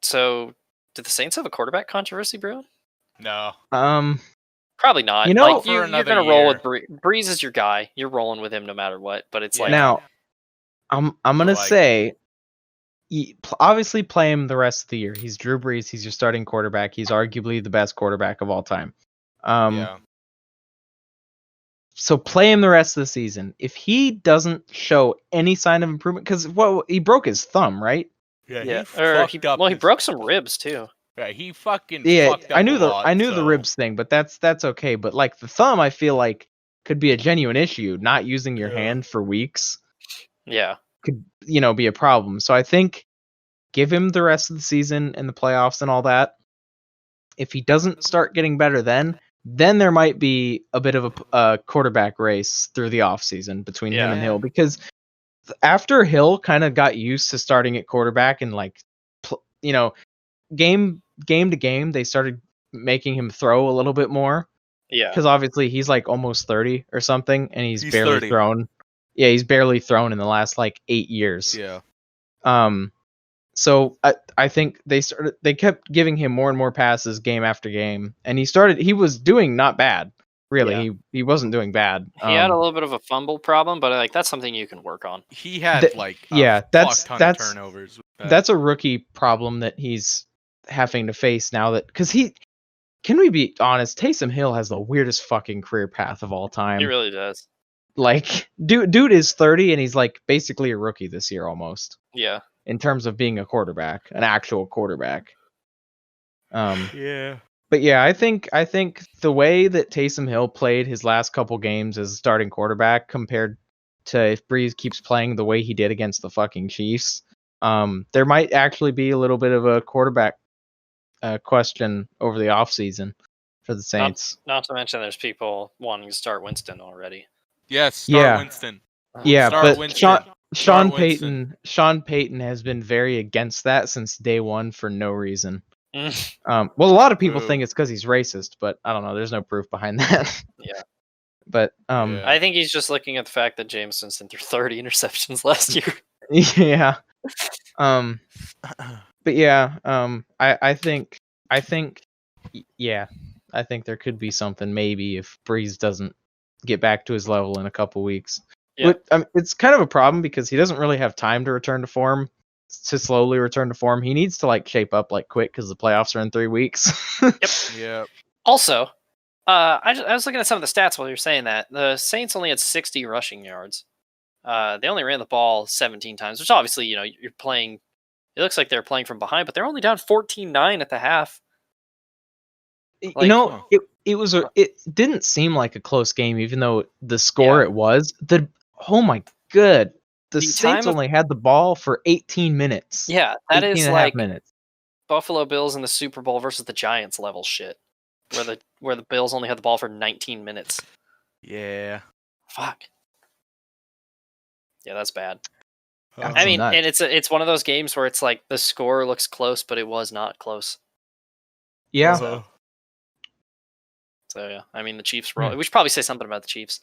So, did the Saints have a quarterback controversy, bro?
No.
Probably not.
You know-
like,
For
you're
another
gonna roll
year.
with Breeze is your guy. You're rolling with him no matter what. But it's
Yeah.
like,
Now, I'm gonna
Like-
say, obviously play him the rest of the year. He's Drew Brees. He's your starting quarterback. He's arguably the best quarterback of all time.
Yeah.
So play him the rest of the season. If he doesn't show any sign of improvement, because he broke his thumb, right?
Yeah, he
fucked up.
he broke some ribs too.
Yeah, he fucking
Yeah,
fucked up a lot.
I knew the
so-
ribs thing, but that's okay. But like the thumb, I feel like could be a genuine issue. Not using your hand for weeks
Yeah,
could be a problem. So I think give him the rest of the season and the playoffs and all that. If he doesn't start getting better, then there might be a bit of a quarterback race through the offseason between him and Hill, because after Hill kind of got used to starting at quarterback and like game to game, they started making him throw a little bit more.
yeah.
Because obviously he's like almost 30 or something, and he's barely
30.
thrown. Yeah, he's barely thrown in the last like 8 years.
Yeah.
So I think they kept giving him more and more passes game after game, and he was doing not bad. Really,
Yeah.
he wasn't doing bad.
He had a little bit of a fumble problem, but like that's something you can work on.
He had
that's
ton of turnovers.
That's a rookie problem that he's having to face now. That because can we be honest? Taysom Hill has the weirdest fucking career path of all time.
He really does.
Like, dude is 30 and he's like basically a rookie this year almost.
Yeah.
In terms of being a quarterback, an actual quarterback.
Yeah.
But yeah, I think the way that Taysom Hill played his last couple games as a starting quarterback compared to if Breeze keeps playing the way he did against the fucking Chiefs, there might actually be a little bit of a quarterback question over the offseason for the Saints.
Not to mention there's people wanting to start Winston already.
Yes, start Winston.
Yeah,
Start
but
Winston.
Sean
Winston.
Payton has been very against that since day one for no reason.
Mm.
Well, a lot of people
True.
think it's because he's racist, but I don't know. There's no proof behind that.
Yeah.
But
Yeah.
I think he's just looking at the fact that James Winston threw 30 interceptions last year.
yeah. But yeah. I think yeah. I think there could be something maybe if Breeze doesn't get back to his level in a couple weeks.
Yeah.
But it's kind of a problem because he doesn't really have time to return to form. To slowly return to form, he needs to like shape up like quick because the playoffs are in 3 weeks.
Yep.
Also, I was looking at some of the stats while you were saying that. The Saints only had 60 rushing yards. They only ran the ball 17 times, which obviously, you're playing. It looks like they're playing from behind, but they're only down 14-9 at the half.
It didn't seem like a close game, even though the score it was. Oh my god. The Saints only had the ball for 18 minutes.
Yeah, that is like
minutes.
Buffalo Bills in the Super Bowl versus the Giants level shit, where the Bills only had the ball for 19 minutes.
Yeah.
Fuck. Yeah, that's bad.
That's
I mean,
nuts.
and it's one of those games where it's like the score looks close, but it was not close.
Yeah.
So yeah, I mean the Chiefs. We should probably say something about the Chiefs.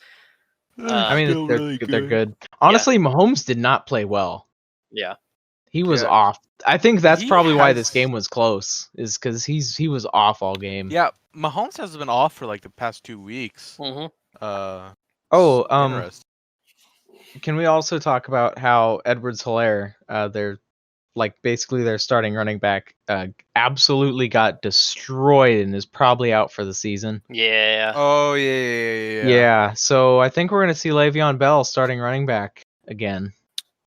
I mean, they're good. Honestly, Mahomes did not play well.
Yeah.
He was off. I think that's probably why this game was close, is because he was off all game.
Yeah, Mahomes has been off for like the past 2 weeks.
Mm-hmm.
Interesting.
Can we also talk about how Edwards-Helaire, basically their starting running back, absolutely got destroyed and is probably out for the season.
Yeah.
Oh yeah.
Yeah. So I think we're gonna see Le'Veon Bell starting running back again.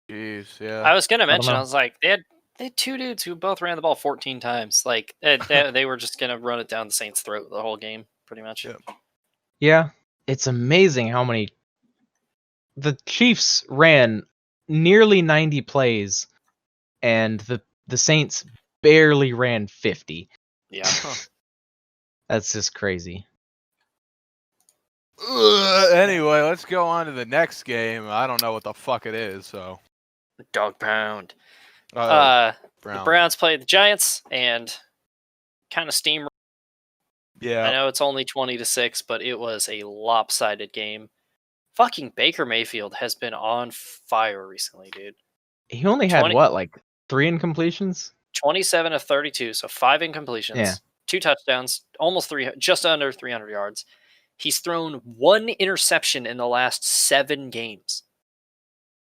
Jeez, yeah.
I was gonna mention,
know.
I was like, they had two dudes who both ran the ball 14 times. Like they were just gonna run it down the Saints' throat the whole game, pretty much.
Yep.
Yeah, it's amazing how many. The Chiefs ran nearly 90 plays, and the Saints barely ran 50.
Yeah.
That's just crazy.
Anyway, let's go on to the next game. I don't know what the fuck it is, so.
Dog pound.
Brown.
The Browns played the Giants and kind of steam.
Yeah.
I know it's only 20-6, but it was a lopsided game. Fucking Baker Mayfield has been on fire recently, dude.
He only had 3 incompletions?
27 of 32, so 5 incompletions,
Yeah.
2 touchdowns, just under 300 yards. He's thrown 1 interception in the last 7 games.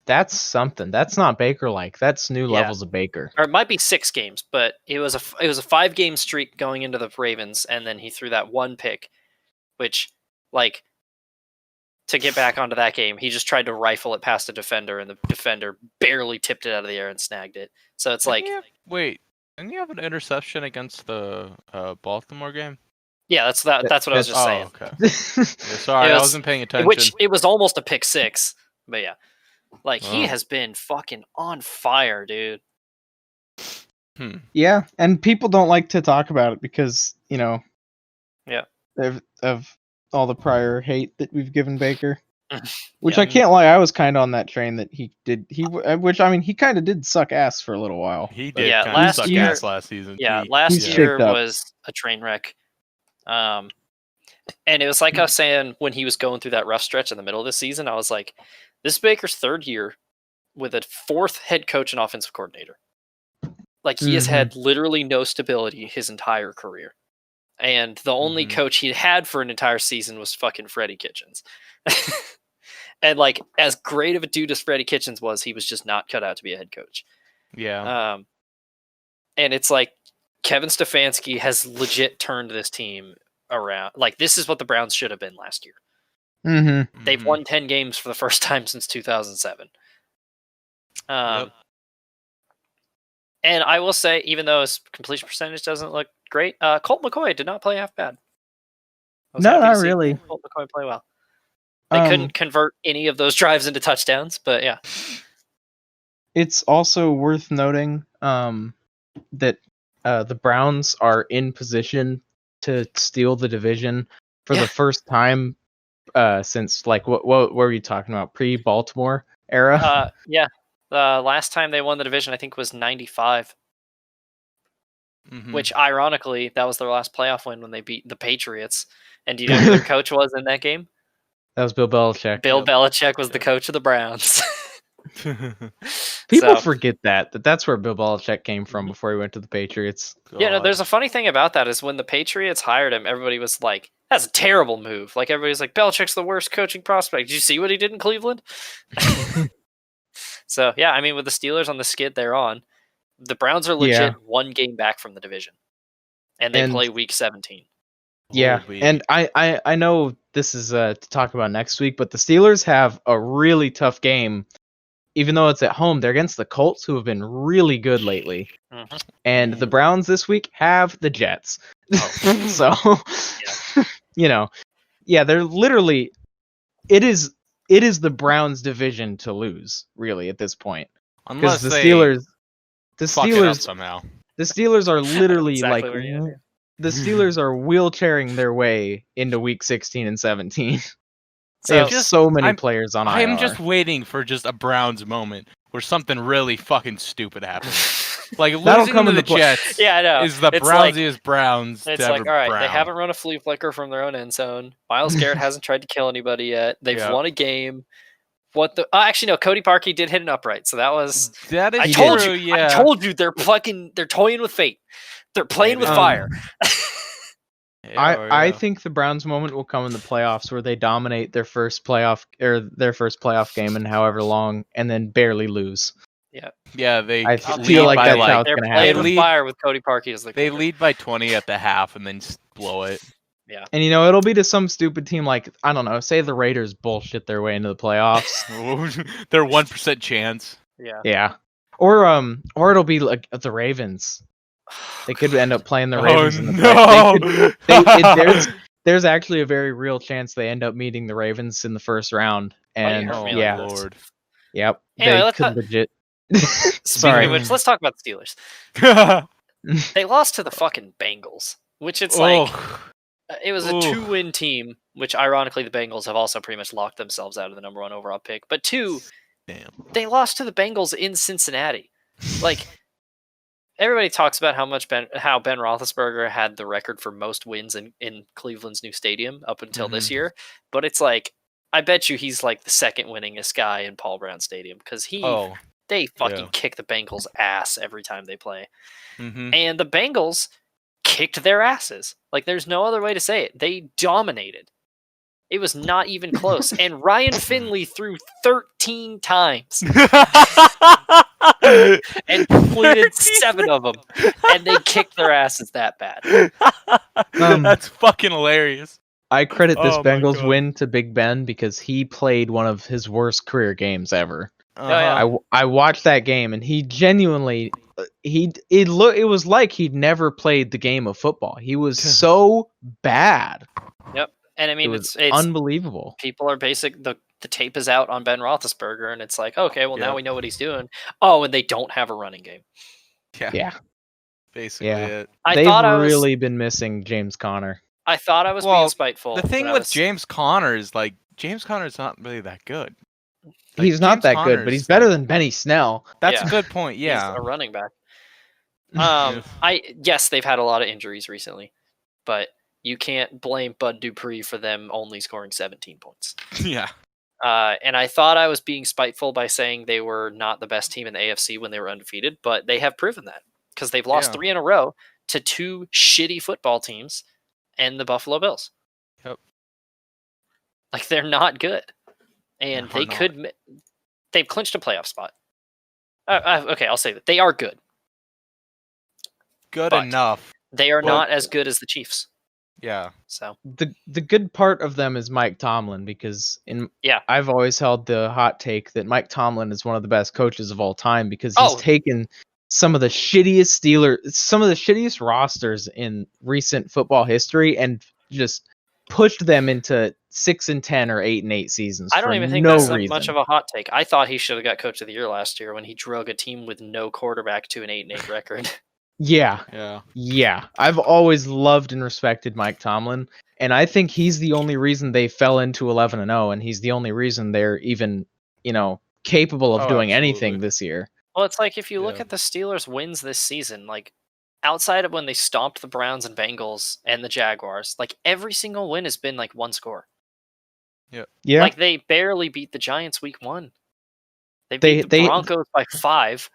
That's something. That's not Baker-like. That's new levels of Baker.
Or it might be 6 games, but it was a 5-game streak going into the Ravens, and then he threw that 1 pick, which, like, to get back onto that game, he just tried to rifle it past a defender, and the defender barely tipped it out of the air and snagged it. So it's like,
Wait, didn't you have an interception against the Baltimore game?
yeah, that's what I was just saying.
Okay. Yeah, sorry, I wasn't paying attention.
Which it was almost a pick six, but yeah, like he has been fucking on fire, dude.
Yeah, and people don't like to talk about it because
Yeah.
of all the prior hate that we've given Baker. Which
Yeah.
I can't lie, I was kind of on that train that he kind of did suck ass for a little while.
He did
Yeah,
kind
last
of suck
year-
ass last season.
Yeah,
He-
last
He's
year
shaped up.
was a train wreck. And it was like I was saying when he was going through that rough stretch in the middle of the season, I was like, this is Baker's third year with a fourth head coach and offensive coordinator. Like, he has had literally no stability his entire career. And the only coach he had for an entire season was fucking Freddie Kitchens. And, like, as great of a dude as Freddie Kitchens was, he was just not cut out to be a head coach.
Yeah.
And it's like Kevin Stefanski has legit turned this team around. Like, this is what the Browns should have been last year.
Mm-hmm.
They've won 10 games for the first time since 2007.
Yep.
And I will say, even though his completion percentage doesn't look great, Colt McCoy did not play half bad. I was
No,
happy to
not
see
really.
Colt McCoy play well. They couldn't convert any of those drives into touchdowns, but yeah.
It's also worth noting that the Browns are in position to steal the division for the first time since, like, what were you talking about? Pre-Baltimore era?
Yeah. Last time they won the division, I think, was 95. Which, ironically, that was their last playoff win when they beat the Patriots. And do you know who their coach was in that game?
That was Bill Belichick.
Bill Belichick was the coach of the Browns.
People
So-
forget that's where Bill Belichick came from before he went to the Patriots.
Yeah, no, there's a funny thing about that is when the Patriots hired him, everybody was like, that's a terrible move. Like, everybody's like, Belichick's the worst coaching prospect. Did you see what he did in Cleveland? So, yeah, I mean, with the Steelers on the skid they're on, the Browns are legit one game back from the division. And they play week 17.
Yeah,
Holy.
and I know this is to talk about next week, but the Steelers have a really tough game. Even though it's at home, they're against the Colts, who have been really good lately. And the Browns this week have the Jets. So, they're literally... It is the Browns' division to lose, really, at this point.
Unless
the
they
Steelers...
fuck it up somehow.
The Steelers are literally
Exactly where you are.
the Steelers are wheelchairing their way into week 16 and 17. They
So,
have so many players on IR.
I'm just waiting for just a Browns moment where something really fucking stupid happens. Like,
That'll
losing
come
to the
into play.
Jets
yeah, I know.
is the
It's like-
Brownsiest Browns
It's
to
like,
ever
all right,
brown.
they haven't run a flea flicker from their own end zone. Miles Garrett hasn't tried to kill anybody yet. They've won a game. What the? Actually, no. Cody Parkey did hit an upright, so that was.
That is
I told
true,
you.
yeah.
I told you they're toying with fate. They're playing with fire.
I think the Browns moment will come in the playoffs where they dominate their first playoff game in however long and then barely lose.
Yeah, they
I
lead
feel like
by
that's
like
how it's
They're
gonna
playing
happen.
with fire with Cody Parkey as the.
they
kicker.
lead by 20 at the half and then blow it.
And it'll be to some stupid team like, I don't know, say the Raiders bullshit their way into the playoffs.
Their 1% chance.
Yeah.
Yeah. Or it'll be like the Ravens. They could end up playing the Ravens in the there's actually a very real chance they end up meeting the Ravens in the first round. And
hurt me
yeah.
like this.
Lord.
Yep.
Anyway,
they
let's
could
not-
legit
Speaking
Sorry.
of which, let's talk about the Steelers. They lost to the fucking Bengals, which it's like it was a 2-win team. Which ironically, the Bengals have also pretty much locked themselves out of the number 1 overall pick. But 2,
Damn.
they lost to the Bengals in Cincinnati. Like, everybody talks about how Ben Roethlisberger had the record for most wins in Cleveland's new stadium up until this year. But it's like, I bet you he's like the second winningest guy in Paul Brown Stadium because they fucking kick the Bengals' ass every time they play. And the Bengals kicked their asses. Like, there's no other way to say it. They dominated. It was not even close. And Ryan Finley threw 13 times and completed 7 of them. And they kicked their asses that bad.
That's fucking hilarious.
I credit this
Oh my
Bengals
God.
win to Big Ben because he played one of his worst career games ever.
yeah.
I watched that game and he genuinely it was like he'd never played the game of football. He was so bad.
Yep. And I
It
mean,
was
it's
unbelievable.
people are the tape is out on Ben Roethlisberger, and it's like, okay, well now
Yep.
we know what he's doing. Oh, and they don't have a running game.
Yeah.
Basically
Yeah.
it.
They've really been missing James Conner.
I thought I was being
Well,
spiteful.
the thing
when I
with
was-
James Conner is like James Conner's not really that good. Like,
He's not
James
that good, but
Conner's
he's better
like-
than Benny Snell.
That's
Yeah.
a good point.
he's
Yeah.
a running back.
Yeah.
Yes, they've had a lot of injuries recently, but you can't blame Bud Dupree for them only scoring 17 points.
Yeah.
And I thought I was being spiteful by saying they were not the best team in the AFC when they were undefeated, but they have proven that because they've lost
Yeah.
3 in a row to 2 shitty football teams and the Buffalo Bills.
Yep.
Like they're not good, and
They're
they
not.
could. They've clinched a playoff spot. Okay, I'll say that they are good.
Good
But-
enough.
They are
Well-
not as good as the Chiefs.
Yeah.
So
The good part of them is Mike Tomlin because
Yeah.
I've always held the hot take that Mike Tomlin is one of the best coaches of all time because
Oh.
he's taken some of the shittiest rosters in recent football history and just pushed them into 6-10 or 8-8 seasons.
I don't
for
even think
no
that's that
reason.
much of a hot take. I thought he should have got Coach of the Year last year when he drug a team with no quarterback to an 8-8 record.
Yeah.
Yeah.
Yeah, I've always loved and respected Mike Tomlin, and I think he's the only reason they fell into 11-0, and he's the only reason they're even, capable of
Oh,
doing
absolutely.
anything this year.
Well, it's like if you look
Yeah.
at the Steelers' wins this season, like outside of when they stomped the Browns and Bengals and the Jaguars, like every single win has been like one score.
Yeah,
Like they barely beat the Giants week 1. They
They-
beat the Broncos by 5.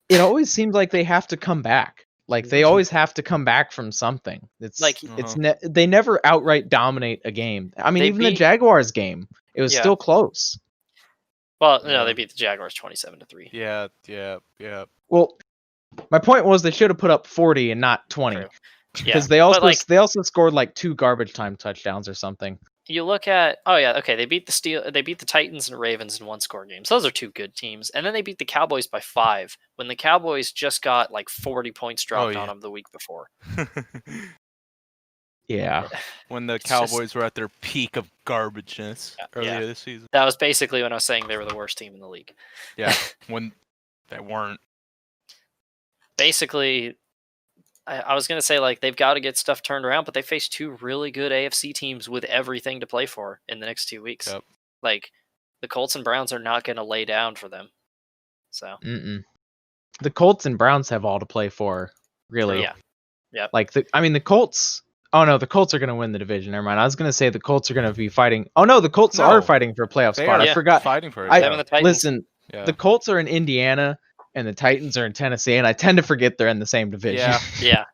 it always seems like they have to come back. Like they always have to come back from something. It's
Like-
they never outright dominate a game. I mean,
They
even the
beat-
Jaguars game, it was
Yeah.
still close.
Well, no,
Yeah.
they beat the Jaguars 27-3.
Yeah. Yeah.
Well, my point was they should have put up 40 and not 20
True. Yeah,
because they also scored like 2 garbage time touchdowns or something.
you look at they beat the Titans and Ravens in 1-score games. Those are 2 good teams, and then they beat the Cowboys by 5 when the Cowboys just got like 40 points dropped
yeah.
on them the week before.
Yeah.
When the
It's just-
Cowboys were at their peak of garbageness earlier this season.
That was basically when I was saying they were the worst team in the league.
Yeah. When they weren't.
Basically, I was gonna say like they've got to get stuff turned around, but they face 2 really good AFC teams with everything to play for in the next 2 weeks.
Yep.
Like the Colts and Browns are not gonna lay down for them. So
Mm-mm. The Colts and Browns have all to play for, really.
yeah. Yep.
Like the Colts. Oh no, the Colts are going to win the division. Never mind. I was going to say the Colts are going to be fighting. Oh no, the Colts
No.
are fighting for a playoff
They
spot.
are
I forgot.
fighting for it.
I
Them and the Titans.
listen.
yeah.
The Colts are in Indiana and the Titans are in Tennessee, and I tend to forget they're in the same division.
Yeah.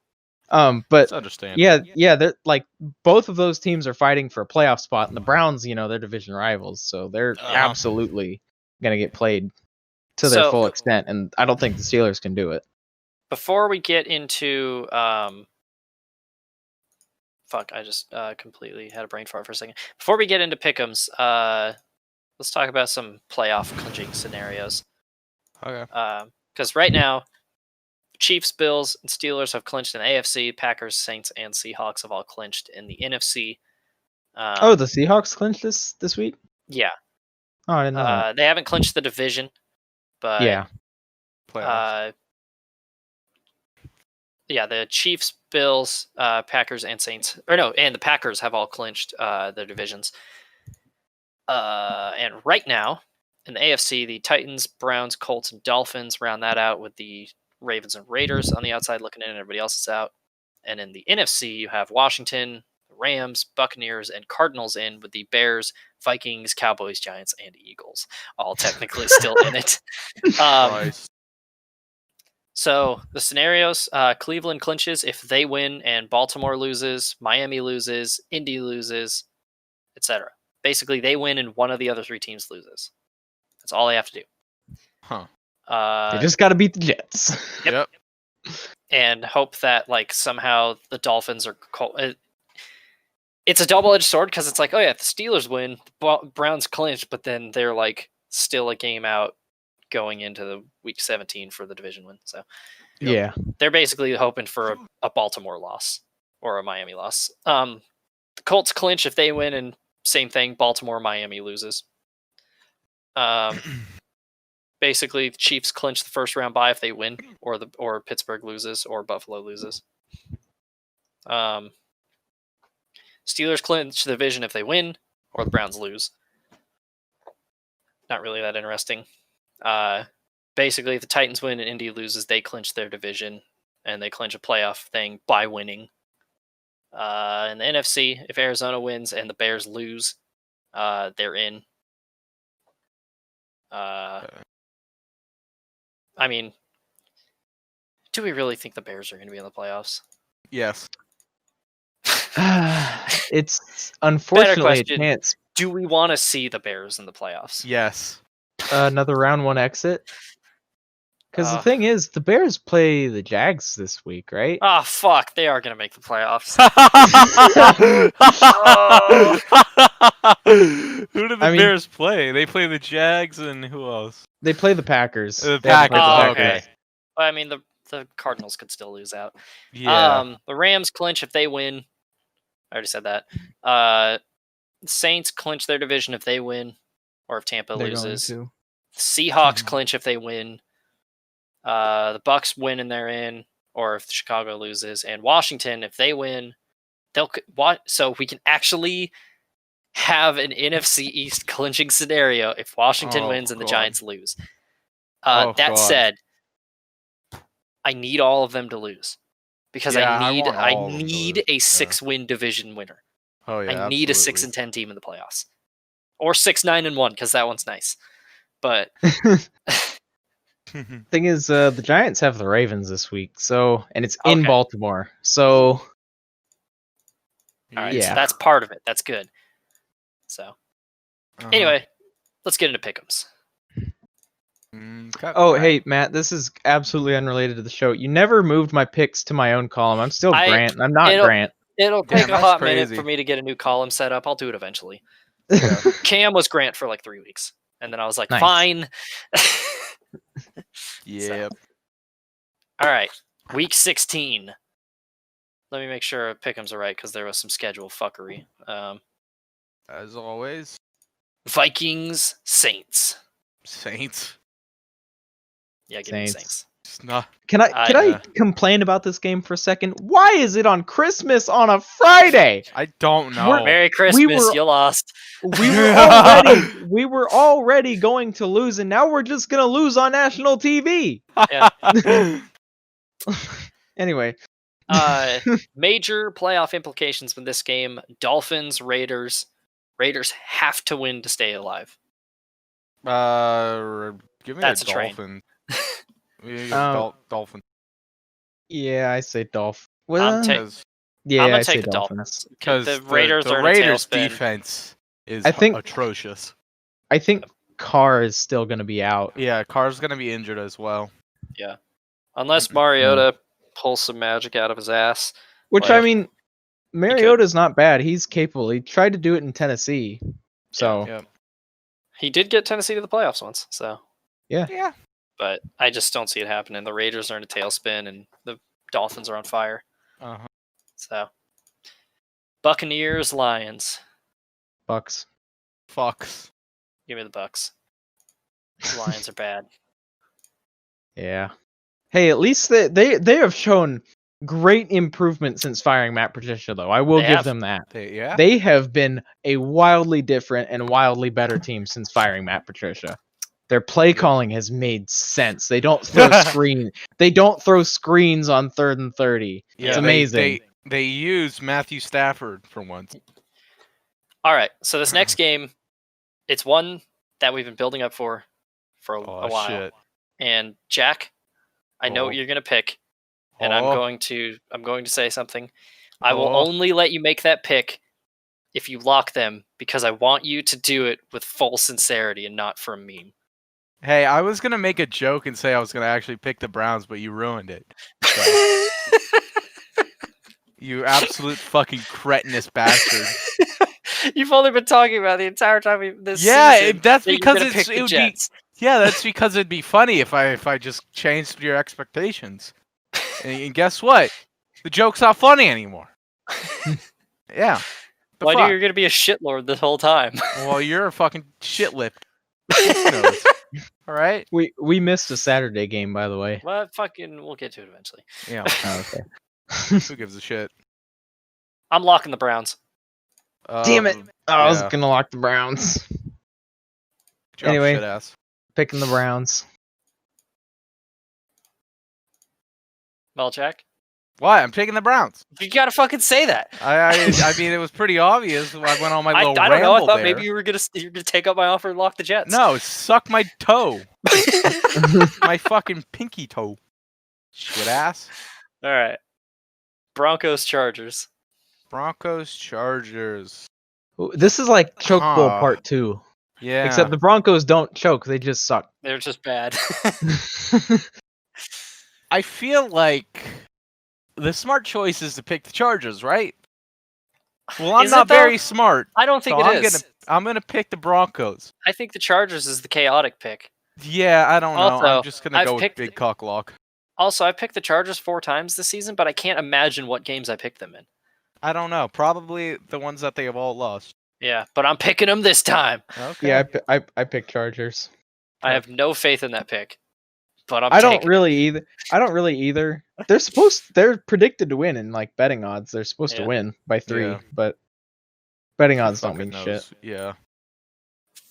Yeah.
But
It's understandable.
yeah, they're like both of those teams are fighting for a playoff spot, and the Browns, they're division rivals, so they're absolutely going to get played to their
So-
full extent, and I don't think the Steelers can do it.
Before we get into I just completely had a brain fart for a second. Before we get into pick'ems, let's talk about some playoff clinching scenarios.
Okay.
Because right now, Chiefs, Bills, and Steelers have clinched in the AFC. Packers, Saints, and Seahawks have all clinched in the NFC.
The Seahawks clinched this week?
Yeah.
Oh, I didn't know that.
They haven't clinched the division, but
Yeah.
Playoffs.
yeah, the Chiefs, Bills, Packers, and Saints, and the Packers have all clinched their divisions. And right now, in the AFC, the Titans, Browns, Colts, and Dolphins round that out with the Ravens and Raiders on the outside looking in, and everybody else is out. And in the NFC, you have Washington, Rams, Buccaneers, and Cardinals in with the Bears, Vikings, Cowboys, Giants, and Eagles all technically still in it.
Christ.
So the scenarios, Cleveland clinches if they win and Baltimore loses, Miami loses, Indy loses, etc. Basically, they win and one of the other 3 teams loses. That's all they have to do.
Huh.
They just got to beat the Jets.
Yep.
And hope that like somehow the Dolphins are it's a double-edged sword because it's like, oh yeah, if the Steelers win, the Browns clinch, but then they're like still a game out going into the week 17 for the division win. So
Yeah.
they're basically hoping for a Baltimore loss or a Miami loss. The Colts clinch if they win, and same thing, Baltimore, Miami loses. Basically, the Chiefs clinch the first round bye if they win, or Pittsburgh loses, or Buffalo loses. Steelers clinch the division if they win, or the Browns lose. Not really that interesting. Basically, if the Titans win and Indy loses, they clinch their division, and they clinch a playoff thing by winning. In the NFC, if Arizona wins and the Bears lose, they're in. I mean, do we really think the Bears are going to be in the playoffs?
Yes.
It's unfortunately a
question.
chance.
Do we want to see the Bears in the playoffs?
Yes.
Another round one exit. Because the thing is, the Bears play the Jags this week, right?
Ah, fuck. They are going to make the playoffs.
Who did the Bears play? They play the Jags and who else?
They play the Packers.
The
They haven't
Packers.
played
Oh,
the Packers.
okay. I mean, the Cardinals could still lose out.
Yeah.
The Rams clinch if they win. I already said that. Saints clinch their division if they win, or if Tampa
They're
loses.
going to.
Seahawks clinch if they win. The Bucks win and they're in, or if Chicago loses. And Washington, if they win, so we can actually have an NFC East clinching scenario if Washington wins and the Giants lose. That said, I need all of them to lose because I need a 6-win division winner.
Oh yeah,
I need
absolutely.
a 6-10 team in the playoffs, or 6-9-1 because that one's nice. But
thing is, the Giants have the Ravens this week, and it's in Baltimore. So,
all right,
yeah,
so that's part of it. That's good. So, anyway, let's get into pick'ems.
Oh, hey, Matt, this is absolutely unrelated to the show. You never moved my picks to my own column. I'm still Grant, and I'm not Grant.
It'll take a hot minute for me to get a new column set up. I'll do it eventually. Cam was Grant for like 3 weeks, and then I was like,
Nice.
fine.
Yep.
All right, week 16. Let me make sure pick'ems are right because there was some schedule fuckery.
As always,
Vikings, Saints.
Saints.
Yeah, give me Saints.
Can I complain about this game for a second? Why is it on Christmas on a Friday?
I don't know.
Merry Christmas, you lost.
We were already going to lose, and now we're just gonna lose on national TV.
Yeah.
Anyway.
Major playoff implications from this game. Dolphins, Raiders. Raiders have to win to stay alive.
Give me
That's
a Dolphin. Dolphin.
Yeah, I say Dolphin.
I'm gonna take the Dolphins because the Raiders are
Raiders' defense is atrocious.
I think Carr is still going to be out.
Yeah, Carr's going to be injured as well.
Yeah, unless Mariota pulls some magic out of his ass.
Which I mean, Mariota's not bad. He's capable. He tried to do it in Tennessee, so
yeah.
He did get Tennessee to the playoffs once. So
yeah.
But I just don't see it happening. The Raiders are in a tailspin, and the Dolphins are on fire. So, Buccaneers, Lions.
Bucks.
Give me the Bucks. The Lions are bad.
Yeah. Hey, at least they have shown great improvement since firing Matt Patricia, though. I will give them that. They have been a wildly different and wildly better team since firing Matt Patricia. Their play calling has made sense. They don't throw They don't throw screens on 3rd and 30.
Yeah,
it's amazing.
They use Matthew Stafford for once.
All right, so this next game, it's one that we've been building up for a while.
Shit.
And Jack, I know what you're gonna pick, and I'm going to say something. I will only let you make that pick if you lock them, because I want you to do it with full sincerity and not for a meme.
Hey, I was gonna make a joke and say I was gonna actually pick the Browns, but you ruined it. So. You absolute fucking cretinous bastard.
You've only been talking about the entire time this
Yeah,
season.
that's
that you're
because
gonna pick the
it would
Jets.
be. Yeah, that's because it'd be funny if I just changed your expectations. And guess what? The joke's not funny anymore. Yeah. The
Well, I knew
fuck?
you were gonna be a shitlord this whole time.
Well, you're a fucking shit-lipped. Nose. All right.
We missed a Saturday game, by the way.
Well, fucking, we'll get to it eventually.
Yeah.
Oh, okay.
Who gives a shit?
I'm locking the Browns.
Damn it! I was
yeah.
gonna lock the Browns.
Good job,
Anyway.
shit ass.
Picking the Browns.
Melchak,
Why? I'm taking the Browns.
you gotta fucking say that.
I mean, it was pretty obvious. I went on my
I
little
don't know. I
ramble
thought
there.
maybe you were gonna take up my offer and lock the Jets.
No, suck my toe. My fucking pinky toe. Shit ass.
All right. Broncos Chargers.
Broncos Chargers.
This is like Choke Bowl
Huh.
Part 2.
Yeah.
Except the Broncos don't choke; they just suck.
They're just bad.
I feel like the smart choice is to pick the Chargers, right? Well, I'm
Is it,
not
though?
very smart.
I don't think
so
it is.
I'm gonna pick the Broncos.
I think the Chargers is the chaotic pick.
Yeah, I don't know.
Also,
I'm just gonna
I've
go with
picked-
big cock lock.
Also, I picked the Chargers 4 times this season, but I can't imagine what games I picked them in.
I don't know. Probably the ones that they have all lost.
Yeah, but I'm picking them this time.
Okay.
Yeah, I picked Chargers.
I have no faith in that pick, but
I don't
taking
really either. They're predicted to win in like betting odds. They're supposed to
Yeah.
win by 3,
Yeah.
but betting
Who
odds don't
fucking
mean
knows?
shit.
Yeah.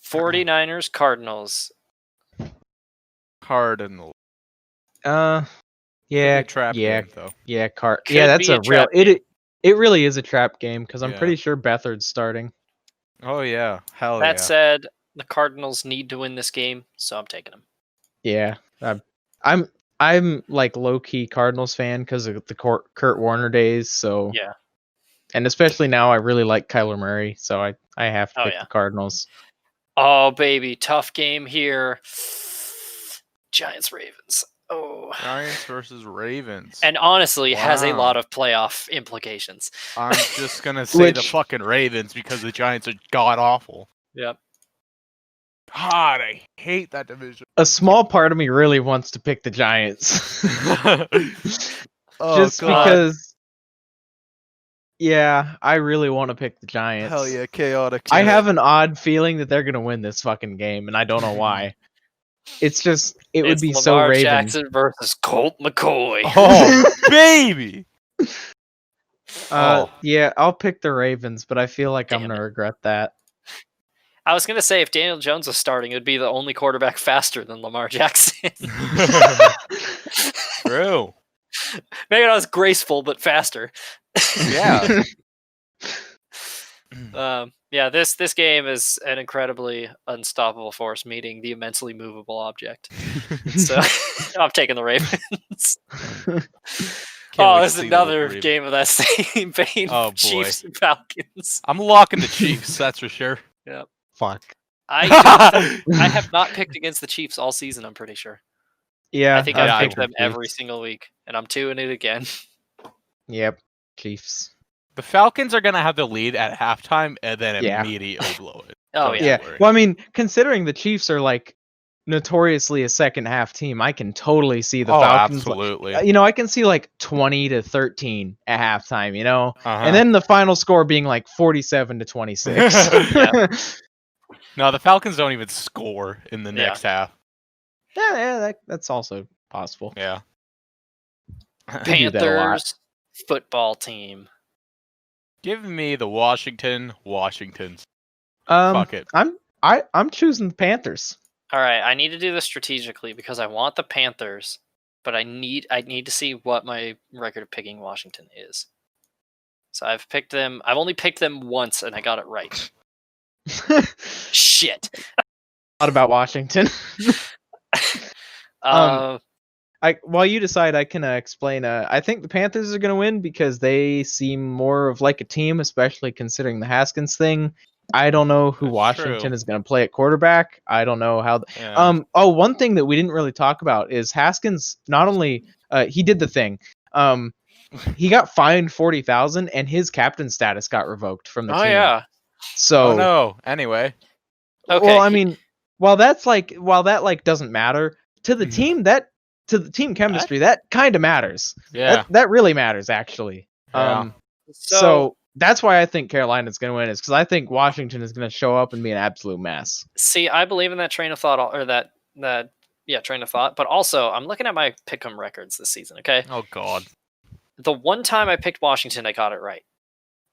49ers Cardinals.
Cardinal.
Yeah,
Trap
yeah,
game, though.
yeah,
Could
yeah. That's
be a
a real.
trap game.
It really is a trap game because I'm
Yeah.
pretty sure Beathard's starting.
Oh yeah. Hell
That
yeah.
said, the Cardinals need to win this game, so I'm taking them.
Yeah, I'm like low key Cardinals fan because of the Kurt Warner days. So
Yeah.
and especially now I really like Kyler Murray, so I have to
Oh,
pick
yeah.
the Cardinals.
Oh baby, tough game here. Giants Ravens. Oh.
Giants versus Ravens.
And honestly, it has a
Wow.
lot of playoff implications.
I'm just gonna say the
Which-
fucking Ravens because the Giants are god awful.
Yep.
God, I hate that division.
A small part of me really wants to pick the Giants.
Oh,
Just
God.
because yeah, I really want to pick the Giants.
Hell yeah, chaotic.
I have an odd feeling that they're gonna win this fucking game, and I don't know why. It's just it would
It's
be so
Lamar
Raven.
Jackson versus Colt McCoy.
Oh baby. Oh.
Yeah, I'll pick the Ravens, but I feel like I'm
Damn
gonna regret that.
I was gonna say if Daniel Jones was starting, it would be the only quarterback faster than Lamar Jackson.
True.
Maybe not as graceful, but faster.
Yeah.
Yeah, this game is an incredibly unstoppable force meeting the immensely movable object. So I'm taking the Ravens.
Can't wait
This
to
is
see
another
Ravens.
game of that same vein.
Oh, boy.
Chiefs and Falcons.
I'm locking the Chiefs, that's for sure.
Fuck.
I have not picked against the Chiefs all season, I'm pretty sure.
Yeah,
I think
yeah,
I've
I
picked them
Chiefs.
every single week, and I'm 2-0 again.
Yep, Chiefs.
The Falcons are gonna have the lead at halftime and then
Yeah.
immediately blow it.
Oh,
Don't
yeah.
worry.
Well, I mean, considering the Chiefs are like notoriously a second half team, I can totally see the
Oh,
Falcons.
absolutely.
I can see like 20-13 at halftime.
Uh-huh.
And then the final score being like 47-26.
No, the Falcons don't even score in the
Yeah.
next half.
yeah, that's also possible.
Yeah.
They do that a lot.
Panthers football team.
Give me the Washingtons.
Um,
Fuck it.
I'm choosing the Panthers.
All right, I need to do this strategically because I want the Panthers, but I need to see what my record of picking Washington is. So I've picked them. I've only picked them once, and I got it right. Shit.
Not about Washington. While you decide, I can explain. I think the Panthers are going to win because they seem more of like a team, especially considering the Haskins thing. I don't know who
That's
Washington
true.
is going to play at quarterback. I don't know how.
Yeah.
One thing that we didn't really talk about is Haskins. Not only he did the thing, he got fined 40,000 and his captain status got revoked from the
Oh
team.
yeah.
So
Oh no. Anyway.
Okay.
well, I mean, while that like doesn't matter to the team, to the team chemistry, that kind of matters.
Yeah.
That really matters actually.
Yeah.
So that's why I think Carolina's going to win, is because I think Washington is going to show up and be an absolute mess.
see, I believe in that train of thought, or that train of thought. But also, I'm looking at my pick'em records this season. Okay,
Oh god.
the one time I picked Washington, I got it right,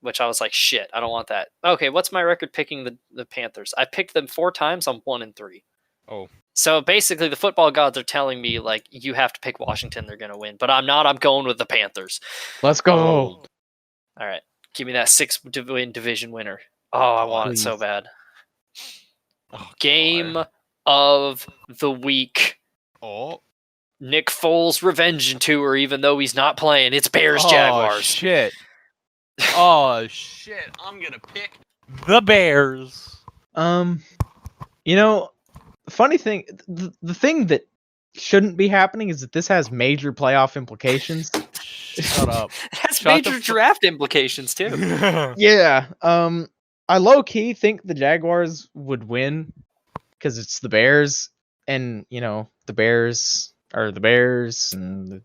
which I was like, shit, I don't want that. Okay, what's my record picking the Panthers? I picked them 4 times. I'm 1-3.
Oh.
So basically, the football gods are telling me like you have to pick Washington. They're gonna win, but I'm not. I'm going with the Panthers.
Let's go.
All right, give me that 6-win division winner. Oh, I want it so
Please.
bad.
Oh,
Game
God.
of the week.
Oh.
Nick Foles revenge tour, even though he's not playing. It's Bears Jaguars.
Oh shit. Oh shit. I'm gonna pick the Bears.
You know, funny thing, the thing that shouldn't be happening is that this has major playoff implications.
Shut up.
It has
Shut the
major draft implications too.
Yeah. I low key think the Jaguars would win because it's the Bears, and you know the Bears are the Bears, and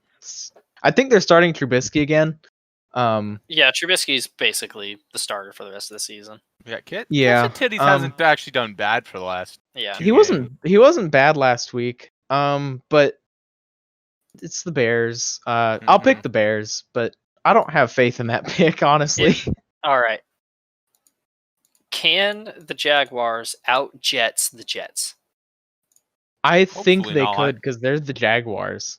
I think they're starting Trubisky again.
Yeah, Trubisky's basically the starter for the rest of the season.
Yeah, Kit.
Yeah,
Titties hasn't actually done bad for the last.
Yeah.
two
he
games.
wasn't bad last week. But it's the Bears. I'll pick the Bears, but I don't have faith in that pick, honestly.
All right. Can the Jaguars out Jets the Jets?
I think
Hopefully
they
not.
could because they're the Jaguars.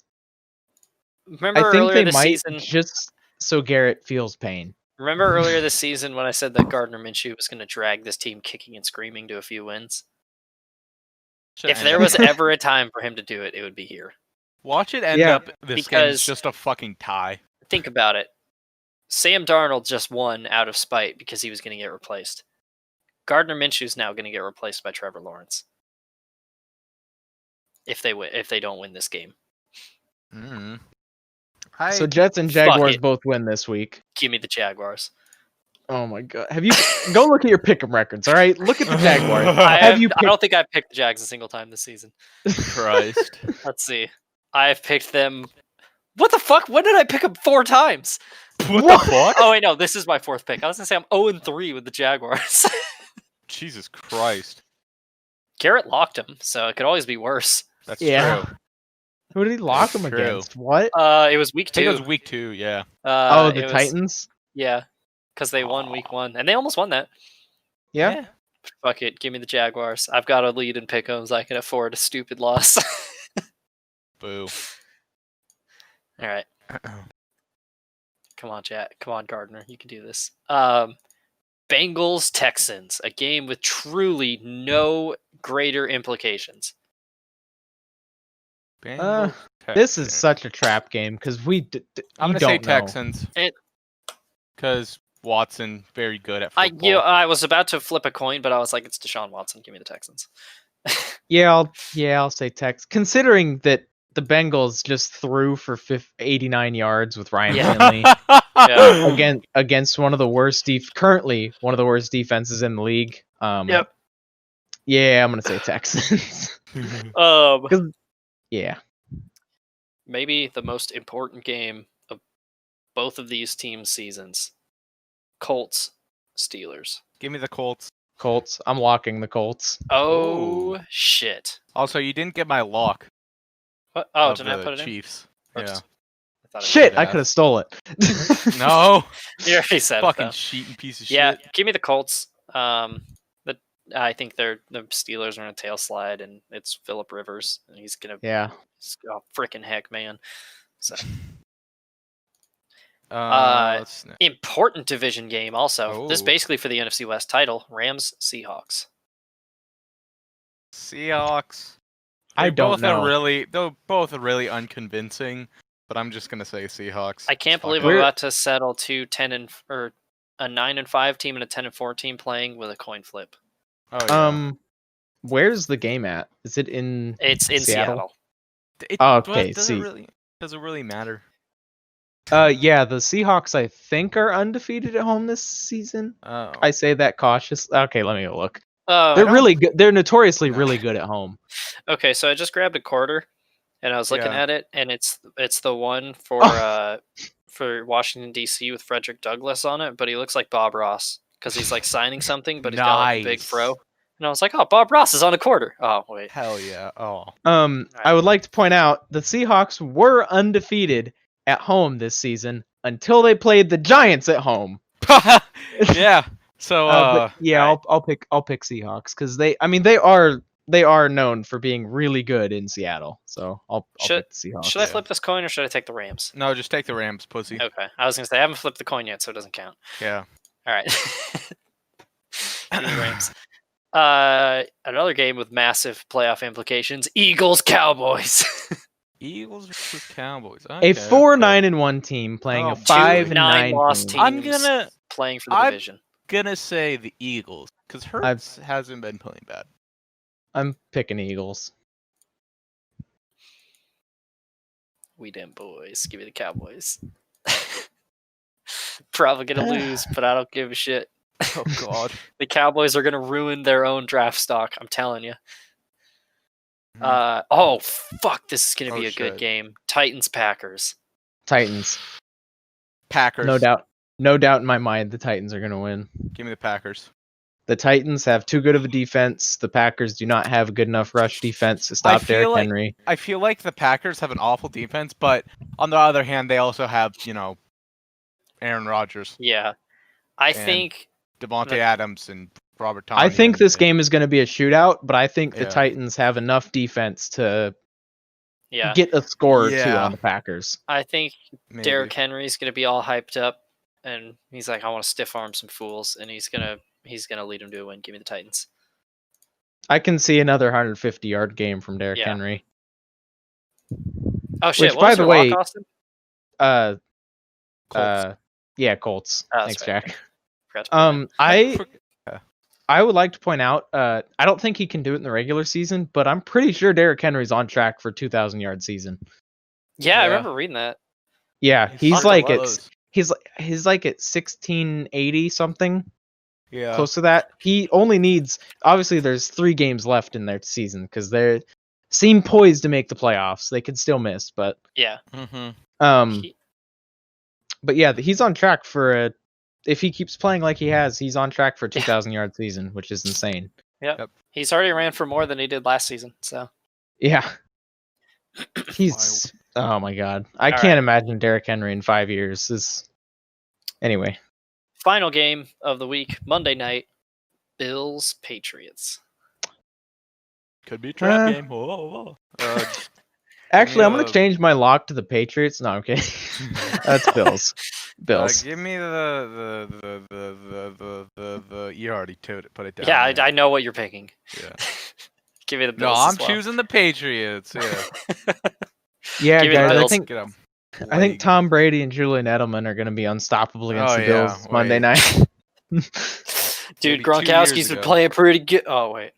Remember
I think
earlier
they
this
might
season.
just so Garrett feels pain.
Remember earlier this season when I said that Gardner Minshew was going to drag this team kicking and screaming to a few wins? If there was ever a time for him to do it, it would be here.
Watch it end
Yeah.
up this
Because-
game's just a fucking tie.
Think about it. Sam Darnold just won out of spite because he was going to get replaced. Gardner Minshew's now going to get replaced by Trevor Lawrence. If they don't win this game.
Mm.
So Jets and
Fuck
Jaguars
it.
both win this week.
Give me the Jaguars.
Oh my god! Have you go look at your pick'em records? All right, look at the Jaguars.
I
you
don't think I've picked the Jags a single time this season.
Christ.
Let's see. I've picked them. What the fuck? When did I pick them 4 times?
What the fuck?
Oh wait, no, this is my 4th pick. I was gonna say I'm 0-3 with the Jaguars.
Jesus Christ.
Garrett locked him, so it could always be worse.
That's
Yeah.
true.
Who did he lock them
True.
against? What?
It was week
I think
2.
it was week 2, yeah.
Oh,
it
the
was-
Titans.
Yeah, because they won week 1, and they almost won that.
Yeah.
Fuck it, give me the Jaguars. I've got a lead in pick'ems. I can afford a stupid loss.
Boo.
All right, come on, Jack. Come on, Gardner. You can do this. Bengals Texans, a game with truly no greater implications.
Bengals,
This is
Texans.
such a trap game because
I'm
you
gonna say
don't know.
Texans.
It-
Because Watson, very good at
I
football.
I was about to flip a coin, but I was like, it's Deshaun Watson. Give me the Texans.
Yeah, I'll say Tex. Considering that the Bengals just threw for 89 yards with Ryan
Yeah.
Finley
Yeah.
against one of the worst currently one of the worst defenses in the league.
Yep.
Yeah, I'm gonna say Texans. Yeah.
Maybe the most important game of both of these teams' seasons. Colts, Steelers.
Give me the Colts.
Colts. I'm locking the Colts.
Oh
Ooh.
shit!
Also, you didn't get my lock.
What? Oh,
of
didn't I
the
put it in?
Chiefs.
Oops.
Yeah.
I thought
Shit,
did
I
ask.
could have stole it.
No.
You already said
Fucking
it,
cheating piece of
though. Yeah,
shit.
give me the Colts. I think the Steelers are in a tail slide, and it's Phillip Rivers, and he's gonna.
Yeah.
Oh, freaking heck, man! So
Let's
important division game. Also, this
Oh.
basically for the NFC West title: Rams, Seahawks.
Seahawks.
I don't know.
They're both really unconvincing, but I'm just gonna say Seahawks.
I can't believe
Fuck
we're
it.
about to settle a 9-5 team and a 10-4 team playing with a coin flip.
Oh, yeah.
Where's the game at? Is it in?
It's in Seattle.
It,
Oh,
but
okay,
does
see.
it really matter?
Yeah, the Seahawks I think are undefeated at home this season.
Oh.
I say that cautious. Okay, let me go look.
Oh,
They're really good. They're notoriously
No.
really good at home.
okay. So I just grabbed a quarter, and I was looking
Yeah.
at it, and it's the one for Washington D.C. with Frederick Douglass on it, but he looks like Bob Ross because he's like signing something, but he's got like a big
Nice.
fro. And I was like, oh, Bob Ross is on a quarter. Oh wait.
Hell yeah. Oh.
I would like to point out the Seahawks were undefeated at home this season until they played the Giants at home.
Yeah. So
But yeah,
alright.
I'll pick Seahawks because they are known for being really good in Seattle. So I'll pick the Seahawks.
Should I flip this coin or should I take the Rams?
no, just take the Rams, pussy.
Okay. I was gonna say I haven't flipped the coin yet, so it doesn't count.
Yeah.
All right. Give me the Rams. Another game with massive playoff implications: Eagles Cowboys.
Eagles versus Cowboys.
A 4-9-1 team playing
Oh,
a 5-9
loss
team.
I'm gonna
playing for the
I'm-
division.
say the Eagles because Hurts hasn't been playing bad.
I'm picking Eagles.
We them boys. Give me the Cowboys. Probably gonna lose, but I don't give a shit.
Oh God.
The Cowboys are gonna ruin their own draft stock. I'm telling you. Oh fuck! This is gonna be a good
shit.
game. Titans Packers.
Titans.
Packers.
No doubt. No doubt in my mind the Titans are going to win.
Give me the Packers.
The Titans have too good of a defense. The Packers do not have a good enough rush defense to stop
feel
Derrick
like-
Henry.
I feel like the Packers have an awful defense, but on the other hand, they also have Aaron Rodgers,
Yeah, I
And-
think
Devontae
The-
Adams, and Robert Tonyan.
I think this game is going to be a shootout, but I think the
Yeah.
Titans have enough defense to
yeah,
get a score or two
Yeah.
on the Packers.
I think
Maybe.
Derrick Henry's gonna be all hyped up, and he's like, I want to stiff arm some fools, and he's gonna lead him to a win. Give me the Titans.
I can see another 150-yard game from Derrick
Yeah.
Henry.
Oh shit!
Which,
What
by
was
the
your
way,
lock, Austin?
Colts.
Yeah, Colts.
Oh, that's
Thanks,
right.
Jack.
Forgot to put that.
I would like to point out, I don't think he can do it in the regular season, but I'm pretty sure Derrick Henry's on track for 2,000-yard season.
Yeah, I
Yeah.
remember reading that.
Yeah,
He's
he's
on the
like
lows.
he's like at 1680 something,
Yeah.
close to that. He only needs, obviously there's 3 games left in their season because they seem poised to make the playoffs. They could still miss, but
Yeah.
Mm-hmm.
He-
but yeah, he's on track for a. If he keeps playing like he has, he's on track for a 2,000-yard season, which is insane.
He's already ran for more than he did last season. So
Yeah, he's. Oh my god, I
All
can't
right.
imagine Derrick Henry in 5 years. Anyway,
final game of the week, Monday night, Bills Patriots.
Could be a trap
Uh,
game. Whoa.
actually, I'm gonna
the-
change my lock to the Patriots. No, I'm kidding. That's Bills. Bills.
Give me the you already put it down.
Yeah,
there.
I know what you're picking.
Yeah.
Give me the
No,
Bills.
I'm
as well.
choosing the Patriots. Yeah.
Yeah,
Give me the
guys,
Bills.
Get 'em.
I think Tom Brady and Julian Edelman are gonna be unstoppable against
Oh,
the
yeah,
Bills Monday
wait.
night.
Dude,
Maybe 2
Gronkowski's
years
been
ago.
playing pretty good. Oh wait.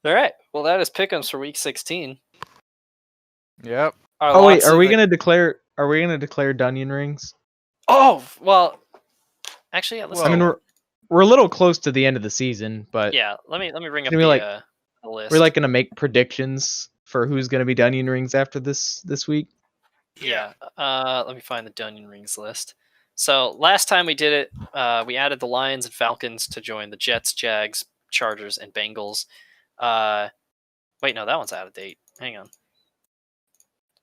All right. Well, that is pick'ems for week 16.
Yep.
Our
Oh wait,
locks
are
of
we
the-
gonna declare? Are we gonna declare Donion Rings?
Oh well. Actually, yeah. Let's.
I mean, we're a little close to the end of the season, but
yeah. Let me bring up
Can we, like-
the list.
we're like gonna make predictions for who's gonna be Donion Rings after this week.
Yeah. Let me find the Donion Rings list. So last time we did it, we added the Lions and Falcons to join the Jets, Jags, Chargers, and Bengals. Wait, no, that one's out of date. Hang on.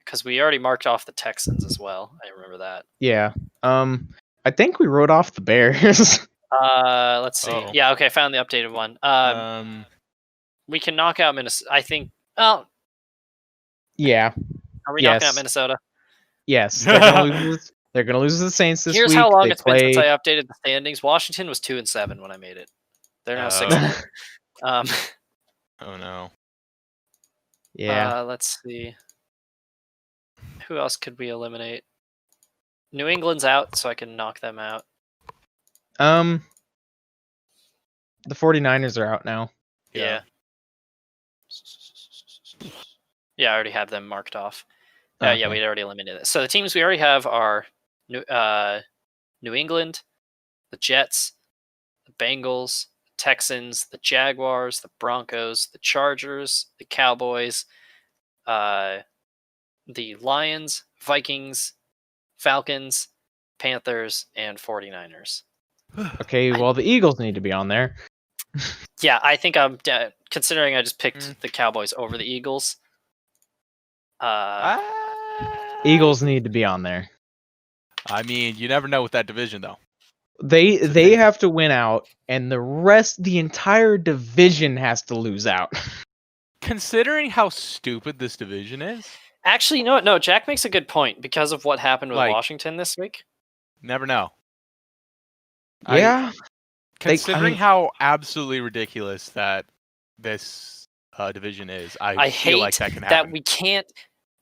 Because we already marked off the Texans as well. I remember that.
Yeah. I think we wrote off the Bears.
Let's see.
Oh.
Yeah, okay, I found the updated one. We can knock out Minnesota. I think. Oh,
yeah.
are we knocking
Yes.
out Minnesota?
Yes. They're gonna lose to the Saints this
Here's
week.
how long
They
it's been since
play-
I updated the standings. Washington was 2-7 when I made it. They're now
Oh.
6.
Oh no.
Yeah.
Let's see. Who else could we eliminate? New England's out, so I can knock them out.
The 49ers are out now.
Yeah. Yeah, I already have them marked off. Yeah, we already eliminated it. So the teams we already have are New England, the Jets, the Bengals, Texans, the Jaguars, the Broncos, the Chargers, the Cowboys, the Lions, Vikings, Falcons, Panthers, and 49ers.
Okay, well, the Eagles need to be on there.
Yeah, I think I'm considering I just picked the Cowboys over the Eagles.
Eagles need to be on there.
I mean, you never know with that division, though.
They have to win out, and the entire division has to lose out.
Considering how stupid this division is,
Actually, you know what? No, Jack makes a good point because of what happened with Washington this week.
never know.
Yeah.
Considering how absolutely ridiculous that this division is, I feel
hate
like that can happen.
that we can't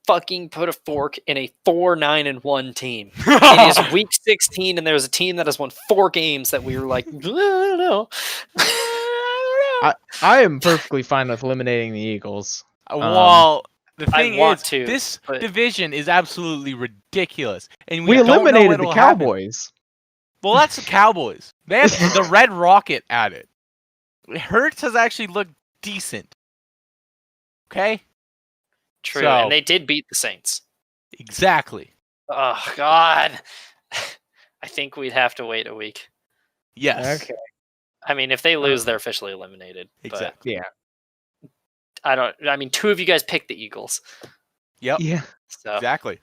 fucking put a fork in a 4-9-1 team. It is week 16, and there's a team that has won 4 games that we were like, I don't know.
I am perfectly fine with eliminating the Eagles.
Well, the thing
want
is,
to,
this
but-
division is absolutely ridiculous, and
We
don't know
eliminated
what'll
the
happen.
Cowboys.
Well, that's the Cowboys. They have the Red Rocket at it. Hurts has actually looked decent. Okay?
True,
So-
and they did beat the Saints.
Exactly.
Oh, God. I think we'd have to wait a week.
Yes.
Okay.
I mean, if they lose, they're officially eliminated.
Exactly.
Yeah.
I mean, 2 of you guys picked the Eagles.
Yep.
Yeah.
So,
Exactly.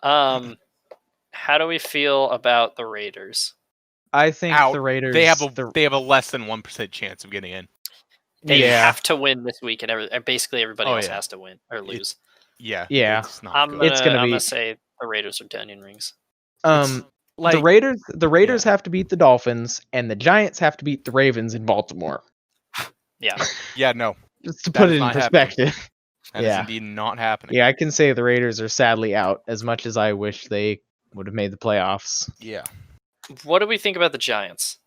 how do we feel about the Raiders?
I think
Out.
the Raiders.
They have a less than 1% chance of getting in.
They
Yeah.
have to win this week, and basically everybody
Oh,
else
yeah.
has to win or lose.
Yeah.
Yeah.
It's not
I'm
good.
gonna,
It's gonna
I'm
be-
gonna say the Raiders are Donion Rings.
Like,
the Raiders have to beat the Dolphins, and the Giants have to beat the Ravens in Baltimore.
Yeah.
yeah, no.
Just to
That
put
is
it in
not happening.
perspective.
That is
Yeah.
indeed not happening.
Yeah, I can say the Raiders are sadly out, as much as I wish they would have made the playoffs.
Yeah.
What do we think about the Giants?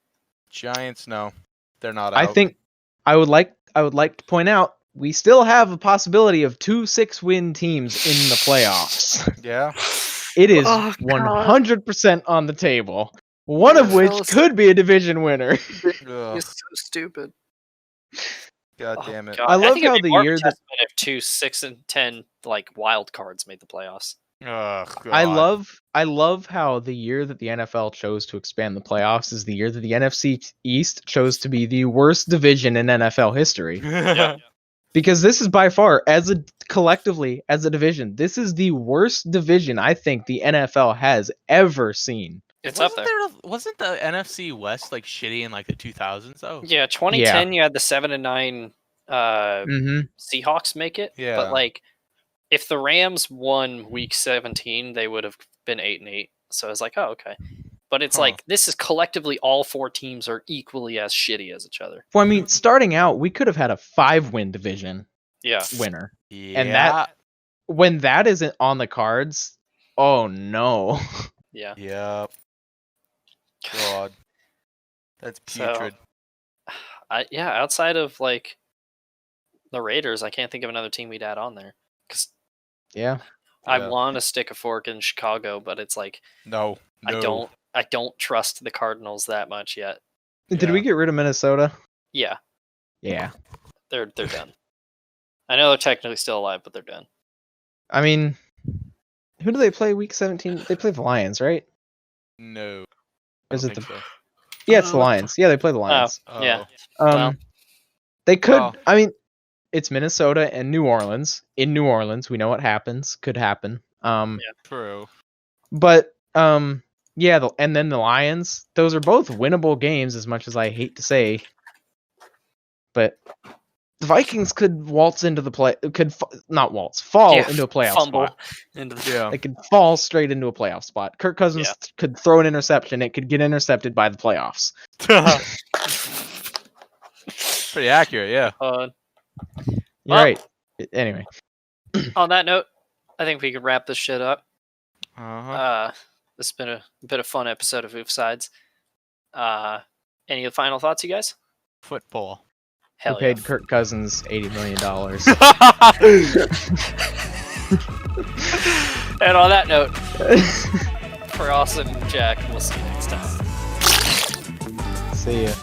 Giants, no. They're not out.
I think I would like to point out we still have a possibility of 2 6-win teams in the playoffs.
Yeah.
It is
Oh, God.
100% on the table. One of which
Fellas.
could be a division winner.
Ugh,
It's so stupid.
God
Oh,
damn it.
God.
I love
think it'd
how
be
the
more of a
year that-
testament if 2 6 and 10 like wild cards made the playoffs.
Ugh,
I
God.
love how the year that the NFL chose to expand the playoffs is the year that the NFC East chose to be the worst division in NFL history.
Yeah.
Because this is by far, collectively as a division, this is the worst division I think the NFL has ever seen.
It's up there.
Wasn't the NFC West like shitty in like the 2000s though?
Yeah, 2010 you had the 7-9
Mm-hmm.
Seahawks make it.
Yeah.
But like if the Rams won week 17, they would have been 8-8. So it's like, oh, okay. But it's like this is collectively all 4 teams are equally as shitty as each other.
Well, I mean, starting out, we could have had a 5-win division
Yeah.
winner.
Yeah.
And that when that isn't on the cards, oh no.
Yeah.
Yep. God. That's
So-
putrid.
Outside of like the Raiders, I can't think of another team we'd add on there. Because
Yeah.
I
Yeah.
want to stick a fork in Chicago, but it's like
No.
I don't trust the Cardinals that much yet.
Did we get rid of Minnesota?
Yeah,
Yeah.
they're done. I know they're technically still alive, but they're done.
I mean, who do they play week 17? They play the Lions, right?
No.
Or is
I
it
don't
the
think
Yeah, it's the Lions. Yeah, they play the Lions.
so.
Yeah.
Um they could
well.
I mean, it's Minnesota and New Orleans. In New Orleans, we know what happens. Could happen.
True.
But yeah, and then the Lions. Those are both winnable games, as much as I hate to say. But the Vikings could waltz into the fall into a playoff
fumble
spot.
into the
Yeah.
They could fall straight into a playoff spot. Kirk Cousins could throw an interception. It could get intercepted by the playoffs.
Pretty accurate, yeah.
You're
Well-
right. Anyway,
On that note, I think we could wrap this shit up.
Uh-huh.
This has been a bit of fun episode of Oofsides. Any final thoughts, you guys?
Football.
we
Hell
paid
yeah.
Kirk Cousins $80 million.
And on that note, for Austin and Jack, we'll see you next time.
See ya.